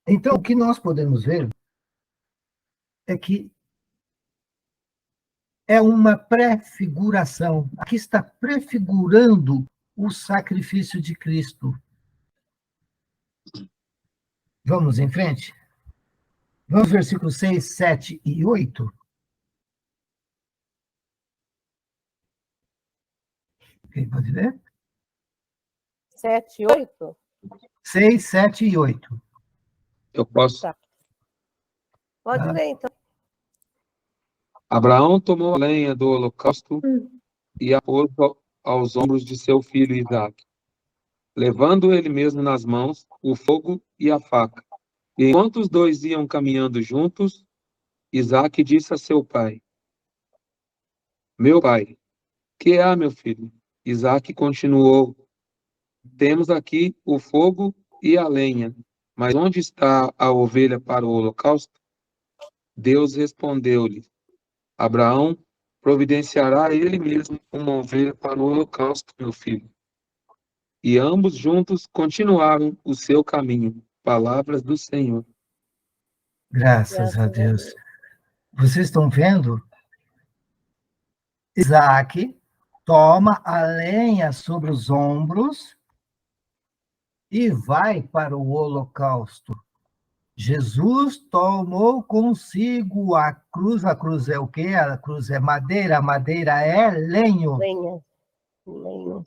Então, o que nós podemos ver é que é uma prefiguração. Aqui está prefigurando o sacrifício de Cristo. Vamos em frente? Vamos versículos 6, 7 e 8. Quem pode ler?
7, 8?
6, 7 e 8.
Eu posso.
Tá. Pode ler, então.
Abraão tomou a lenha do holocausto e a pôs aos ombros de seu filho Isaque, levando ele mesmo nas mãos o fogo e a faca. E enquanto os dois iam caminhando juntos, Isaque disse a seu pai: Meu pai. Que há, meu filho? Isaque continuou: Temos aqui o fogo e a lenha, mas onde está a ovelha para o holocausto? Deus respondeu-lhe: Abraão providenciará ele mesmo uma ovelha para o holocausto, meu filho. E ambos juntos continuaram o seu caminho. Palavras do Senhor.
Graças a Deus. Vocês estão vendo? Isaac toma a lenha sobre os ombros e vai para o holocausto. Jesus tomou consigo a cruz é o quê? A cruz é madeira, a madeira é lenho.
Lenha.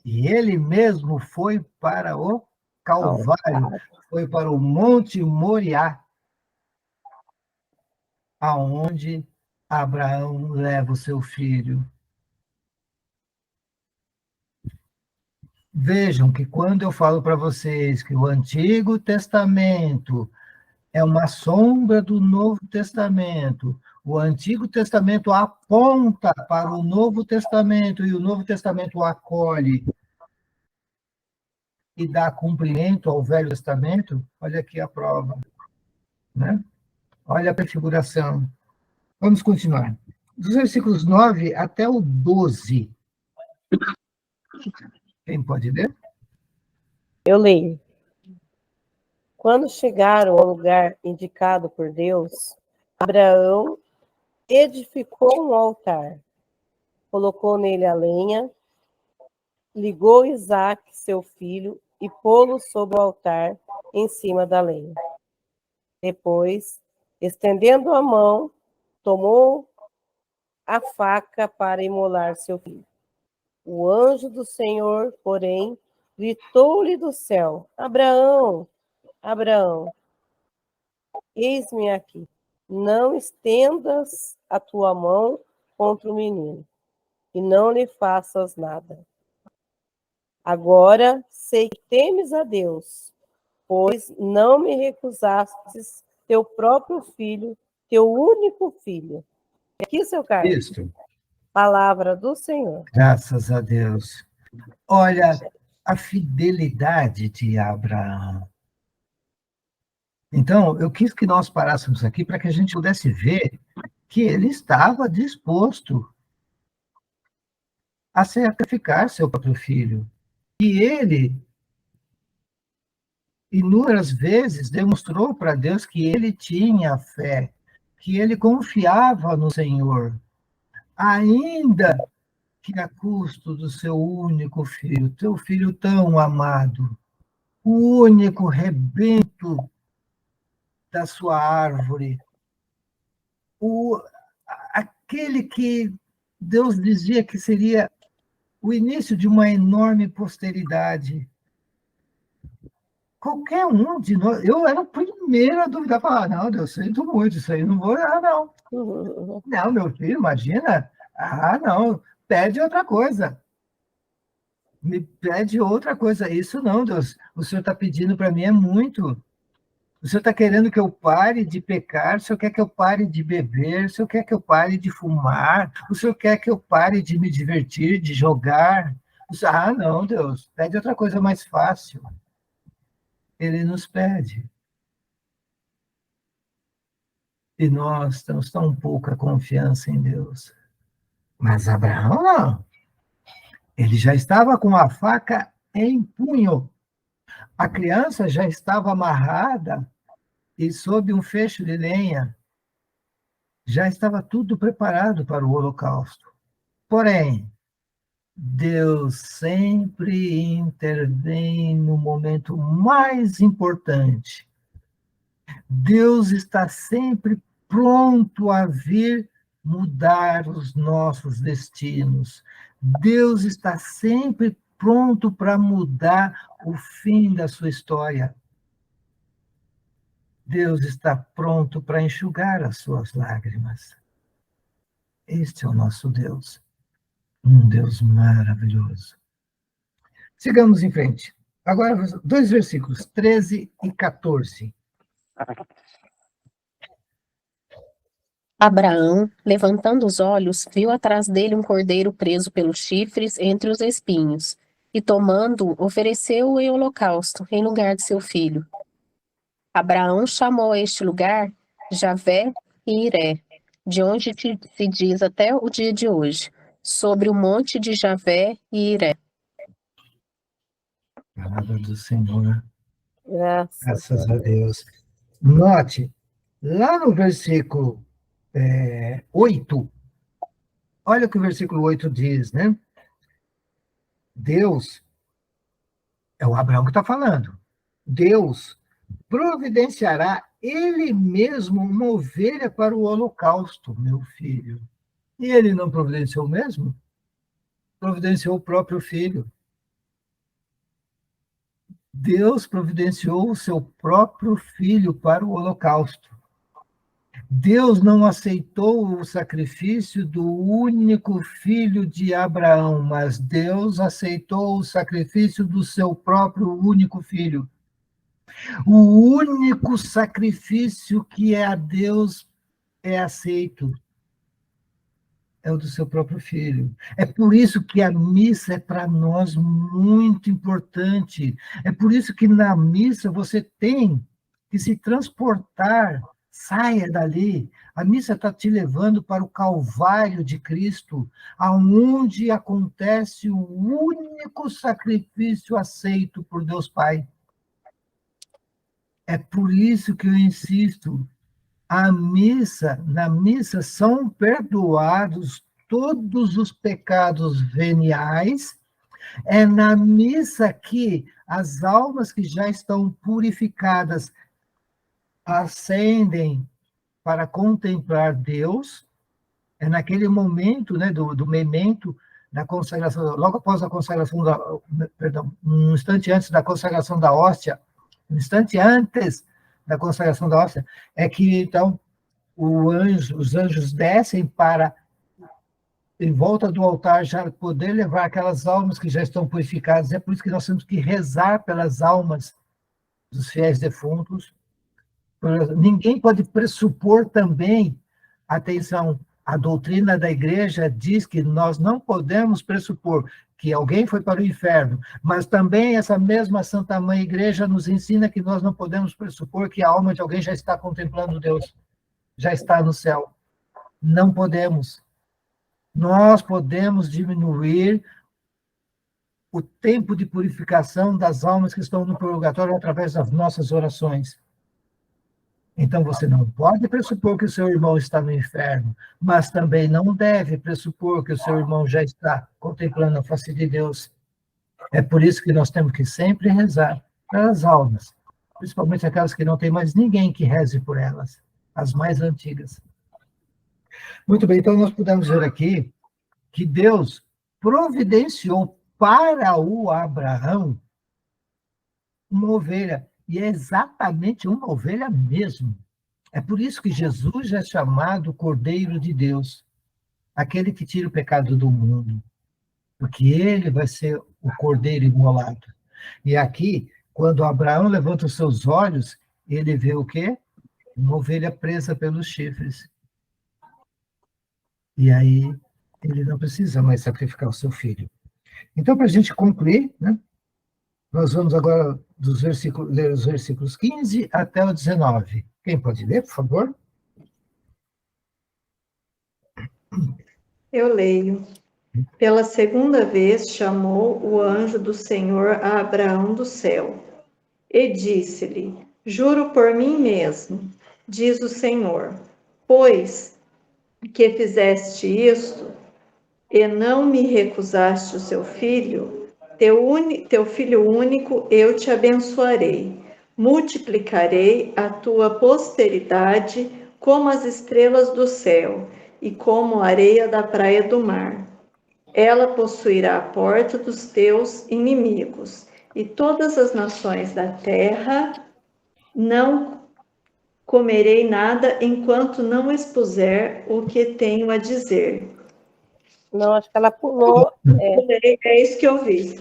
E ele mesmo foi para o Calvário, foi para o Monte Moriá, aonde Abraão leva o seu filho. Vejam que quando eu falo para vocês que o Antigo Testamento é uma sombra do Novo Testamento, o Antigo Testamento aponta para o Novo Testamento e o Novo Testamento o acolhe e dá cumprimento ao Velho Testamento, olha aqui a prova, né? Olha a prefiguração. Vamos continuar. Dos versículos 9 até o 12. Quem pode ler?
Eu leio. Quando chegaram ao lugar indicado por Deus, Abraão edificou um altar, colocou nele a lenha, ligou Isaque, seu filho, e pô-lo sobre o altar em cima da lenha. Depois, estendendo a mão, tomou a faca para imolar seu filho. O anjo do Senhor, porém, gritou-lhe do céu: Abraão, Abraão, eis-me aqui. Não estendas a tua mão contra o menino, e não lhe faças nada. Agora sei que temes a Deus, pois não me recusastes teu próprio filho, teu único filho. Aqui, seu Carlos.
Isso.
Palavra do Senhor.
Graças a Deus. Olha a fidelidade de Abraão. Então, eu quis que nós parássemos aqui para que a gente pudesse ver que ele estava disposto a sacrificar seu próprio filho. E ele, inúmeras vezes, demonstrou para Deus que ele tinha fé, que ele confiava no Senhor, ainda que a custo do seu único filho, teu filho tão amado, o único rebento da sua árvore, aquele que Deus dizia que seria o início de uma enorme posteridade. Qualquer um de nós, eu era o primeiro a duvidar, falar, não, Deus, sinto muito, isso aí não vou errar, não. Não, meu filho, imagina, não, pede outra coisa. Me pede outra coisa. Isso não, Deus, o Senhor está pedindo para mim é muito. O Senhor está querendo que eu pare de pecar, o Senhor quer que eu pare de beber, o Senhor quer que eu pare de fumar, o Senhor quer que eu pare de me divertir, de jogar. Não, Deus, pede outra coisa mais fácil. Ele nos pede. E nós temos tão pouca confiança em Deus. Mas Abraão não. Ele já estava com a faca em punho. A criança já estava amarrada e sob um fecho de lenha. Já estava tudo preparado para o holocausto. Porém, Deus sempre intervém no momento mais importante. Deus está sempre pronto a vir mudar os nossos destinos. Deus está sempre pronto para mudar o fim da sua história. Deus está pronto para enxugar as suas lágrimas. Este é o nosso Deus. Um Deus maravilhoso. Sigamos em frente. Agora, 2 versículos, 13 e 14.
Abraão, levantando os olhos, viu atrás dele um cordeiro preso pelos chifres entre os espinhos, e tomando-o, ofereceu-o em holocausto, em lugar de seu filho. Abraão chamou a este lugar Javé e Iré, de onde se diz até o dia de hoje, sobre o monte de Javé e Iré.
Palavra do Senhor.
Graças
Graças a Deus. Note, lá no versículo 8, olha o que o versículo 8 diz, né? Deus, é o Abraão que está falando, Deus providenciará ele mesmo uma ovelha para o holocausto, meu filho. E ele não providenciou mesmo? Providenciou o próprio filho. Deus providenciou o seu próprio filho para o holocausto. Deus não aceitou o sacrifício do único filho de Abraão, mas Deus aceitou o sacrifício do seu próprio único filho. O único sacrifício que é a Deus é aceito é o do seu próprio filho. É por isso que a missa é para nós muito importante. É por isso que na missa você tem que se transportar, saia dali. A missa está te levando para o Calvário de Cristo, aonde acontece o único sacrifício aceito por Deus Pai. É por isso que eu insisto, na missa são perdoados todos os pecados veniais, é na missa que as almas que já estão purificadas ascendem para contemplar Deus, é naquele momento, né, do memento, da consagração, logo após a consagração um instante antes da consagração da hóstia, um instante antes da consagração da hóstia, é que, então, os anjos descem para, em volta do altar, já poder levar aquelas almas que já estão purificadas. É por isso que nós temos que rezar pelas almas dos fiéis defuntos. Ninguém pode pressupor também, atenção, a doutrina da igreja diz que nós não podemos pressupor que alguém foi para o inferno, mas também essa mesma Santa Mãe Igreja nos ensina que nós não podemos pressupor que a alma de alguém já está contemplando Deus, já está no céu. Não podemos. Nós podemos diminuir o tempo de purificação das almas que estão no purgatório através das nossas orações. Então, você não pode pressupor que o seu irmão está no inferno, mas também não deve pressupor que o seu irmão já está contemplando a face de Deus. É por isso que nós temos que sempre rezar pelas almas, principalmente aquelas que não têm mais ninguém que reze por elas, as mais antigas. Muito bem, então nós podemos ver aqui que Deus providenciou para o Abraão uma ovelha, e é exatamente uma ovelha mesmo. É por isso que Jesus é chamado Cordeiro de Deus, aquele que tira o pecado do mundo, porque ele vai ser o Cordeiro imolado. E aqui, quando Abraão levanta os seus olhos, ele vê o quê? Uma ovelha presa pelos chifres. E aí, ele não precisa mais sacrificar o seu filho. Então, para a gente concluir, né, nós vamos agora ler os versículos 15 até o 19. Quem pode ler, por favor?
Eu leio. Pela segunda vez chamou o anjo do Senhor a Abraão do céu e disse-lhe: Juro por mim mesmo, diz o Senhor, pois que fizeste isto e não me recusaste o seu filho, teu filho único, eu te abençoarei. Multiplicarei a tua posteridade como as estrelas do céu e como a areia da praia do mar. Ela possuirá a porta dos teus inimigos, e todas as nações da terra não comerei nada enquanto não expuser o que tenho a dizer.
Não, acho que ela pulou.
É isso que eu vi.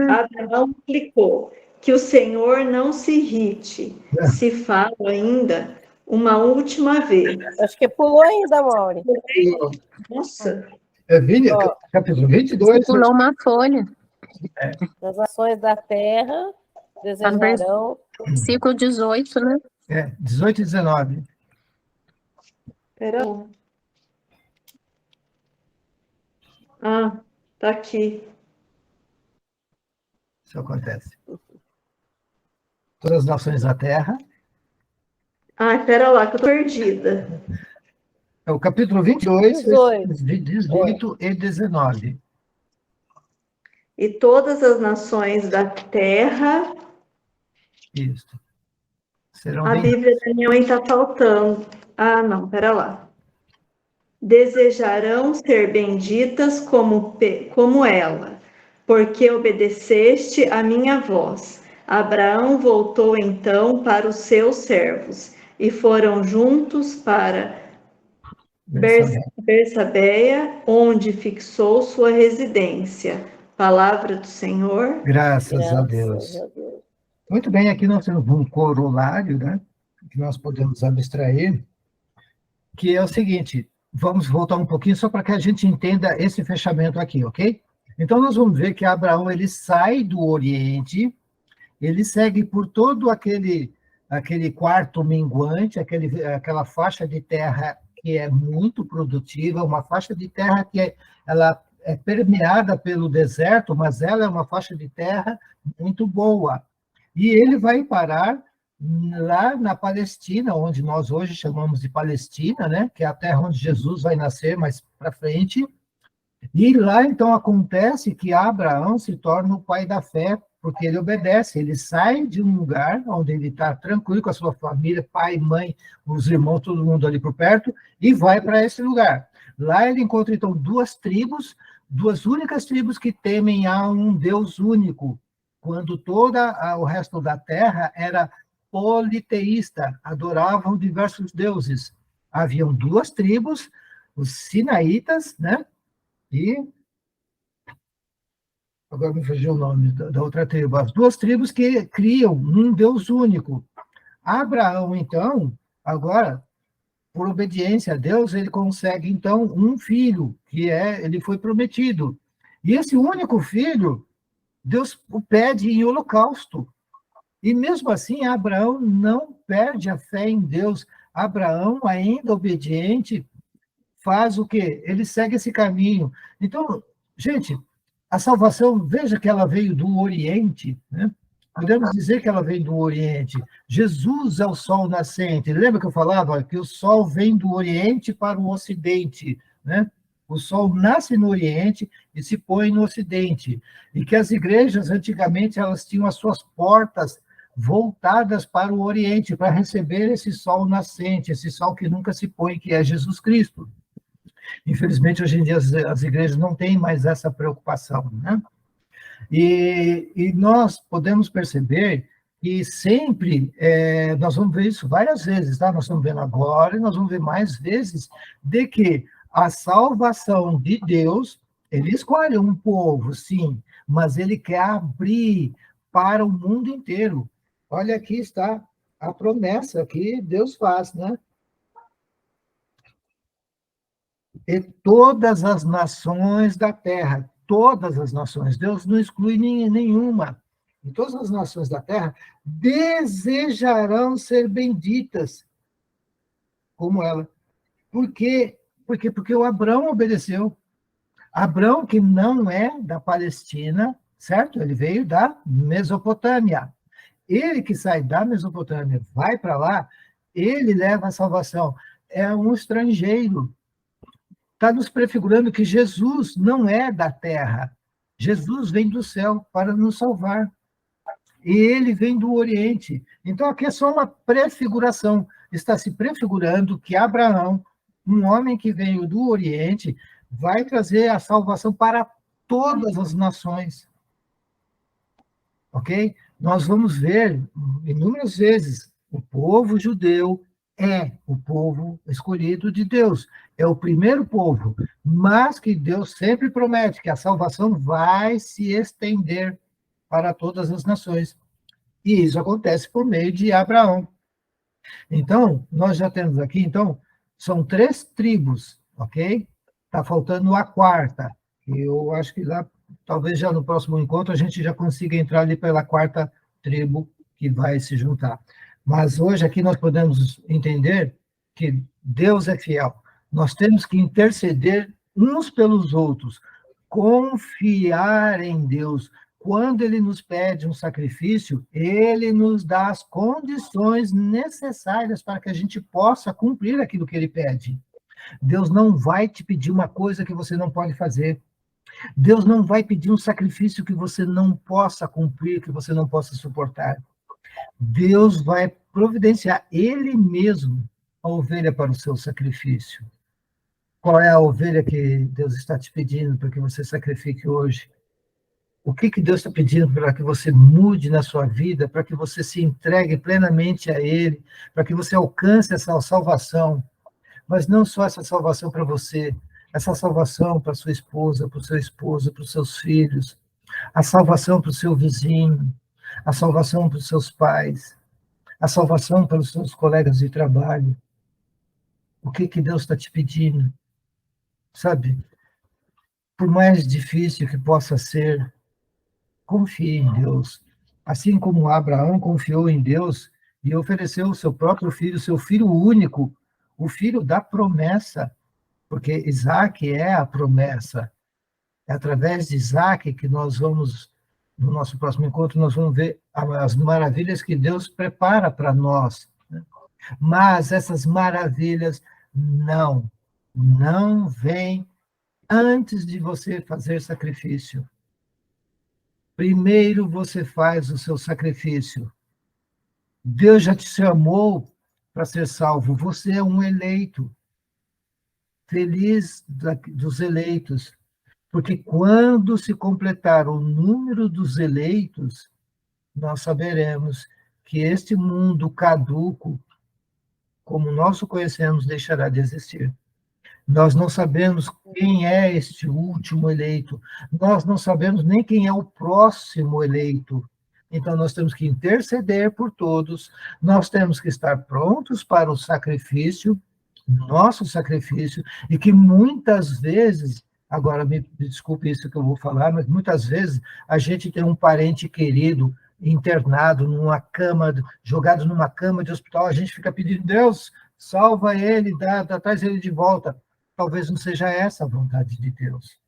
Abraão explicou que o Senhor não se irrite, se fala ainda uma última vez.
Acho que pulou ainda, Mauri.
Nossa.
Capítulo 22.
Você pulou uma folha.
As nações da terra desejarão.
Versículo 18, né?
18 e 19.
Espera aí. Ah, tá aqui.
Isso acontece. Todas as nações da terra.
Ah, espera lá, que eu tô perdida.
É o capítulo 22,
18.
18 e 19.
E todas as nações da terra.
Isso. Serão
A
bem.
Bíblia da minha mãe está faltando. Ah, não, pera lá. Desejarão ser benditas como ela, porque obedeceste à minha voz. Abraão voltou então para os seus servos, e foram juntos para Bersabeia, onde fixou sua residência. Palavra do Senhor.
Graças a
Graças
Deus.
a Deus.
Muito bem, aqui nós temos um corolário, né, que nós podemos abstrair, que é o seguinte, vamos voltar um pouquinho só para que a gente entenda esse fechamento aqui, ok? Então, nós vamos ver que Abraão, ele sai do Oriente, ele segue por todo aquele quarto minguante, aquela faixa de terra que é muito produtiva, uma faixa de terra ela é permeada pelo deserto, mas ela é uma faixa de terra muito boa. E ele vai parar lá na Palestina, onde nós hoje chamamos de Palestina, né? Que é a terra onde Jesus vai nascer mais para frente. E lá, então, acontece que Abraão se torna o pai da fé, porque ele obedece, ele sai de um lugar onde ele está tranquilo com a sua família, pai, mãe, os irmãos, todo mundo ali por perto, e vai para esse lugar. Lá ele encontra, então, duas únicas tribos que temem a um Deus único, quando o resto da terra era politeísta, adoravam diversos deuses. Haviam duas tribos, os sinaitas, né? E agora me fugiu o nome da outra tribo. As duas tribos que criam um Deus único. Abraão, então, agora, por obediência a Deus, ele consegue, então, um filho, ele foi prometido. E esse único filho, Deus o pede em holocausto. E mesmo assim, Abraão não perde a fé em Deus. Abraão, ainda obediente, faz o quê? Ele segue esse caminho. Então, gente, a salvação, veja que ela veio do Oriente, né? Podemos dizer que ela veio do Oriente. Jesus é o sol nascente. Lembra que eu falava que o sol vem do Oriente para o Ocidente, né? O sol nasce no Oriente e se põe no Ocidente. E que as igrejas, antigamente, elas tinham as suas portas voltadas para o Oriente, para receber esse sol nascente, esse sol que nunca se põe, que é Jesus Cristo. Infelizmente, hoje em dia, as igrejas não têm mais essa preocupação, né? E nós podemos perceber que sempre, nós vamos ver isso várias vezes, tá? Nós estamos vendo agora e nós vamos ver mais vezes, de que a salvação de Deus, ele escolhe um povo, sim, mas ele quer abrir para o mundo inteiro. Olha, aqui está a promessa que Deus faz, né? E todas as nações da terra, todas as nações, Deus não exclui nenhuma. E todas as nações da terra desejarão ser benditas como ela. Por quê? Porque o Abraão obedeceu. Abraão, que não é da Palestina, certo? Ele veio da Mesopotâmia. Ele que sai da Mesopotâmia, vai para lá, ele leva a salvação. É um estrangeiro. Está nos prefigurando que Jesus não é da terra. Jesus vem do céu para nos salvar. E ele vem do Oriente. Então, aqui é só uma prefiguração. Está se prefigurando que Abraão, um homem que veio do Oriente, vai trazer a salvação para todas as nações. Ok? Nós vamos ver inúmeras vezes o povo judeu é o povo escolhido de Deus, é o primeiro povo, mas que Deus sempre promete que a salvação vai se estender para todas as nações. E isso acontece por meio de Abraão. Então, nós já temos aqui, então, são 3 tribos, ok? Está faltando a quarta. Eu acho que lá, talvez já no próximo encontro, a gente já consiga entrar ali pela 4ª tribo que vai se juntar. Mas hoje aqui nós podemos entender que Deus é fiel. Nós temos que interceder uns pelos outros, confiar em Deus. Quando Ele nos pede um sacrifício, Ele nos dá as condições necessárias para que a gente possa cumprir aquilo que Ele pede. Deus não vai te pedir uma coisa que você não pode fazer. Deus não vai pedir um sacrifício que você não possa cumprir, que você não possa suportar. Deus vai providenciar Ele mesmo a ovelha para o seu sacrifício. Qual é a ovelha que Deus está te pedindo para que você sacrifique hoje? O que Deus está pedindo para que você mude na sua vida, para que você se entregue plenamente a Ele, para que você alcance essa salvação, mas não só essa salvação para você, essa salvação para sua esposa, para o seu esposo, para os seus filhos, a salvação para o seu vizinho, a salvação para os seus pais, a salvação para os seus colegas de trabalho. O que Deus está te pedindo? Sabe? Por mais difícil que possa ser, confie em Deus. Assim como Abraão confiou em Deus e ofereceu o seu próprio filho, seu filho único, o filho da promessa, porque Isaac é a promessa. É através de Isaac que nós vamos, no nosso próximo encontro, nós vamos ver as maravilhas que Deus prepara para nós. Mas essas maravilhas não vêm antes de você fazer sacrifício. Primeiro você faz o seu sacrifício. Deus já te chamou para ser salvo. Você é um eleito. Feliz dos eleitos. Porque quando se completar o número dos eleitos, nós saberemos que este mundo caduco, como nós o conhecemos, deixará de existir. Nós não sabemos quem é este último eleito. Nós não sabemos nem quem é o próximo eleito. Então, nós temos que interceder por todos. Nós temos que estar prontos para o sacrifício, nosso sacrifício, e que muitas vezes, agora me desculpe isso que eu vou falar, mas muitas vezes a gente tem um parente querido internado numa cama, jogado numa cama de hospital, a gente fica pedindo, Deus, salva ele, traz ele de volta. Talvez não seja essa a vontade de Deus.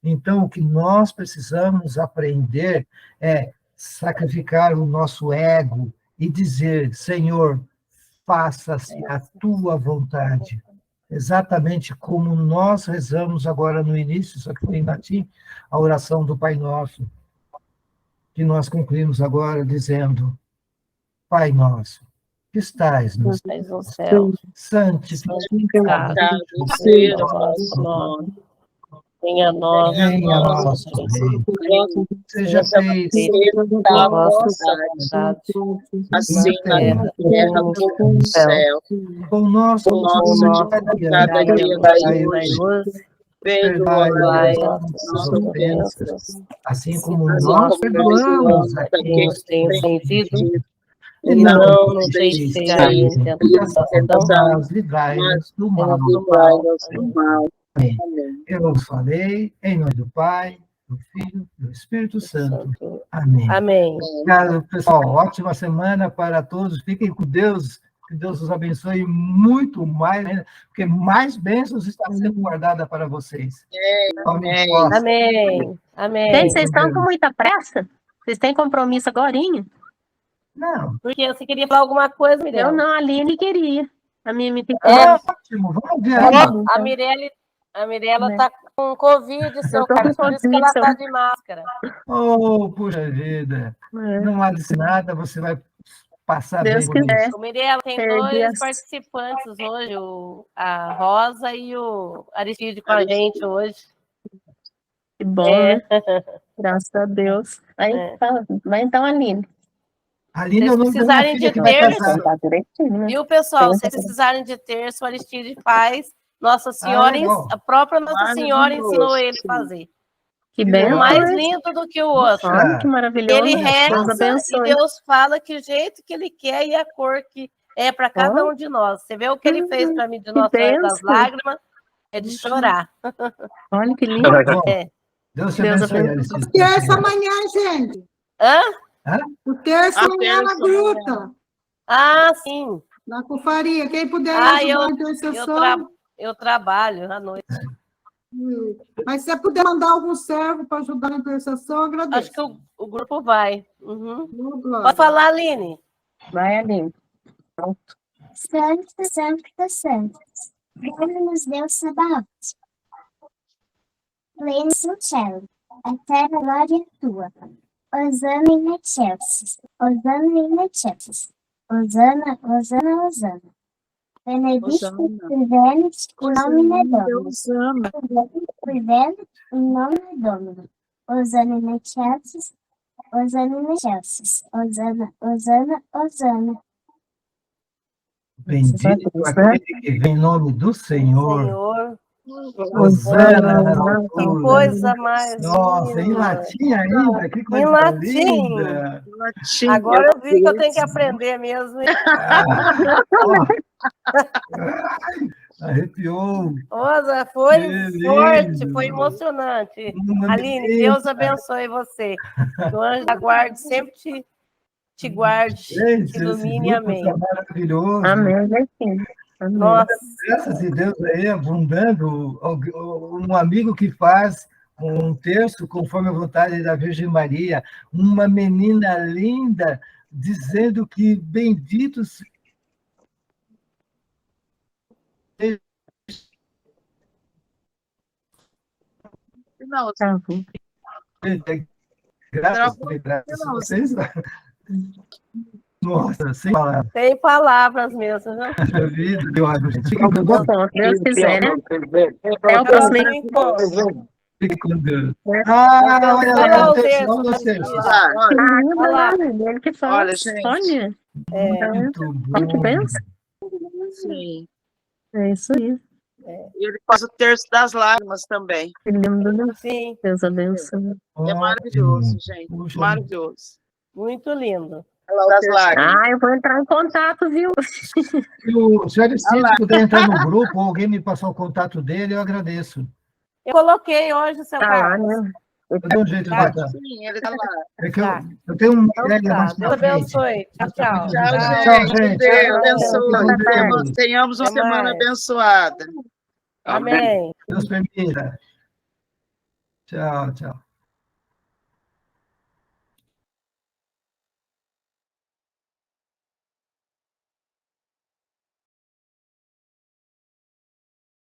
Então, o que nós precisamos aprender é sacrificar o nosso ego e dizer, Senhor, faça-se a tua vontade. Exatamente como nós rezamos agora no início, só que foi em latim, a oração do Pai Nosso, que nós concluímos agora dizendo, Pai Nosso, que estais no
céu,
santificado
seja
o vosso nome. Venha a nós
venha a nosso reino, seja feita
a vossa vontade,
assim na terra como no céu.
com o nosso
cada dia
dai
hoje,
perdoai
as
nossas
nossas
ofensas,
ofensas,
assim como nós perdoamos a
que
quem
nos tem ofendido,
e
não nos deixe cair em tentação,
mas livrai-nos do mal.
do mal.
Amém. Eu vos falei, em nome do Pai, do Filho e do Espírito Santo. Amém.
Amém.
Obrigado, pessoal. Ótima semana para todos. Fiquem com Deus. Que Deus os abençoe muito mais, né? Porque mais bênçãos estão sendo guardadas para vocês.
Amém.
Amém. Amém.
Gente, vocês estão com muita pressa? Vocês têm compromisso agorinha?
Não.
Porque você queria falar alguma coisa, Mirella?
Eu não, a Aline queria. A minha me picou.
Ótimo. Vamos ver aí.
A Mirella está com Covid, seu
tô com
cara, por isso que ela
Covid,
está de máscara.
Oh, puxa vida. Não há de nada, você vai passar
Deus
bem.
quiser.
O Mirella tem dois participantes hoje, a Rosa e o Aristide com a gente hoje.
Que bom, né? Graças a Deus. Aí, vai então, Aline.
Aline,
Se
eu não vou minha
precisarem
filha
de
que vai
terço,
casar.
Tá direitinho, né?
Viu, pessoal? Se precisarem de terço, o Aristide faz. Nossa Senhora,
legal.
a própria Nossa Senhora ensinou ele a fazer.
Que
Que
bem.
legal.
Mais lindo do que o outro.
Olha que maravilhoso.
Ele
Deus
reza e
abençoe.
Deus fala que o jeito que ele quer e a cor que é para cada um de nós. Você vê o que ele fez para mim de Nossa Senhora das Lágrimas? É de chorar.
Olha que lindo.
É.
Deus te
Deus
abençoe,
abençoe.
Aristide.
Terça amanhã, gente.
Hã?
O terça
A
amanhã na
terça
gruta,
Ah, sim.
na Cufaria. Quem puder
Ah,
ajudar a
eu,
intercessão.
eu trabalho à noite.
Mas se você puder mandar algum servo para ajudar na intercessão, eu agradeço.
Acho que o grupo vai. Uhum.
Ô, Glória.
Pode falar, Aline.
Vai, Aline. Pronto.
Santo, santo, santo. Dá-nos Deus Sabaoth. Pleno no cielo, a terra glória é tua. Hosana in excelsis, Hosana in excelsis. Hosana, Hosana, Hosana. Benedictus venit in nomine Domini.
Hosana.
Venit in nomine Domini. Hosana in excelsis, Hosana in excelsis. Hosana, Hosana, Hosana.
Bendito aquele que vem em nome do Senhor.
Senhor,
Hosana na
que
altura.
coisa mais
Nossa, em
linda.
latim ainda, que coisa
Em latim.
linda.
Latim,
Agora eu vi que eu
Deus.
tenho que aprender mesmo.
Ó, arrepiou.
Rosa, foi
Que
forte,
lindo.
foi emocionante.
Uma
Aline,
menina.
Deus abençoe você. Que o anjo da guarda sempre te guarde,
Gente,
te
esse
ilumine,
grupo
amém.
tá maravilhoso.
Amém, assim. Amém.
Nossa,
Graças a Deus aí, abundando, um amigo que faz um terço conforme a vontade da Virgem Maria, uma menina linda, dizendo que benditos
Não,
Tá bom.
graças a vocês. Nossa, sem palavras.
tem palavras mesmo, né?
Puxa vida, deu água, gente. Fique
Tá
com
bom,
Deus.
se Deus quiser, né? Até o
Até o
próximo
próximo encontro.
Fique com Deus.
Então,
Olha
só
lá,
o
o terço,
terço,
olha o terço.
olha lá,
lindo,
Olá.
né? Ele que faz.
Olha, gente.
Olha.
Muito
Olha que
bom.
benção.
sim.
É isso aí.
E ele faz o terço das lágrimas também.
Que lindo, né?
Sim,
Deus abençoe.
É maravilhoso,
Ótimo.
gente.
Puxa,
Maravilhoso.
muito lindo.
Das lágrimas.
Ah, eu vou entrar em contato, viu?
se o senhor Aristides puder entrar no grupo, ou alguém me passar o contato dele, eu agradeço.
Eu coloquei hoje, seu
Tá lá,
Carlos.
né?
Eu dou um jeito de
Tá.
botar.
Sim, ele tá lá.
É que
Tá.
eu tenho uma
Então
ideia
tá,
mais
Deus
pra frente.
abençoe. Tchau, tchau.
Tchau, gente. Deus
Tchau.
abençoe.
Deus.
Tenhamos uma
Até
semana
mais.
abençoada.
Amém.
Deus permita. Tchau, tchau.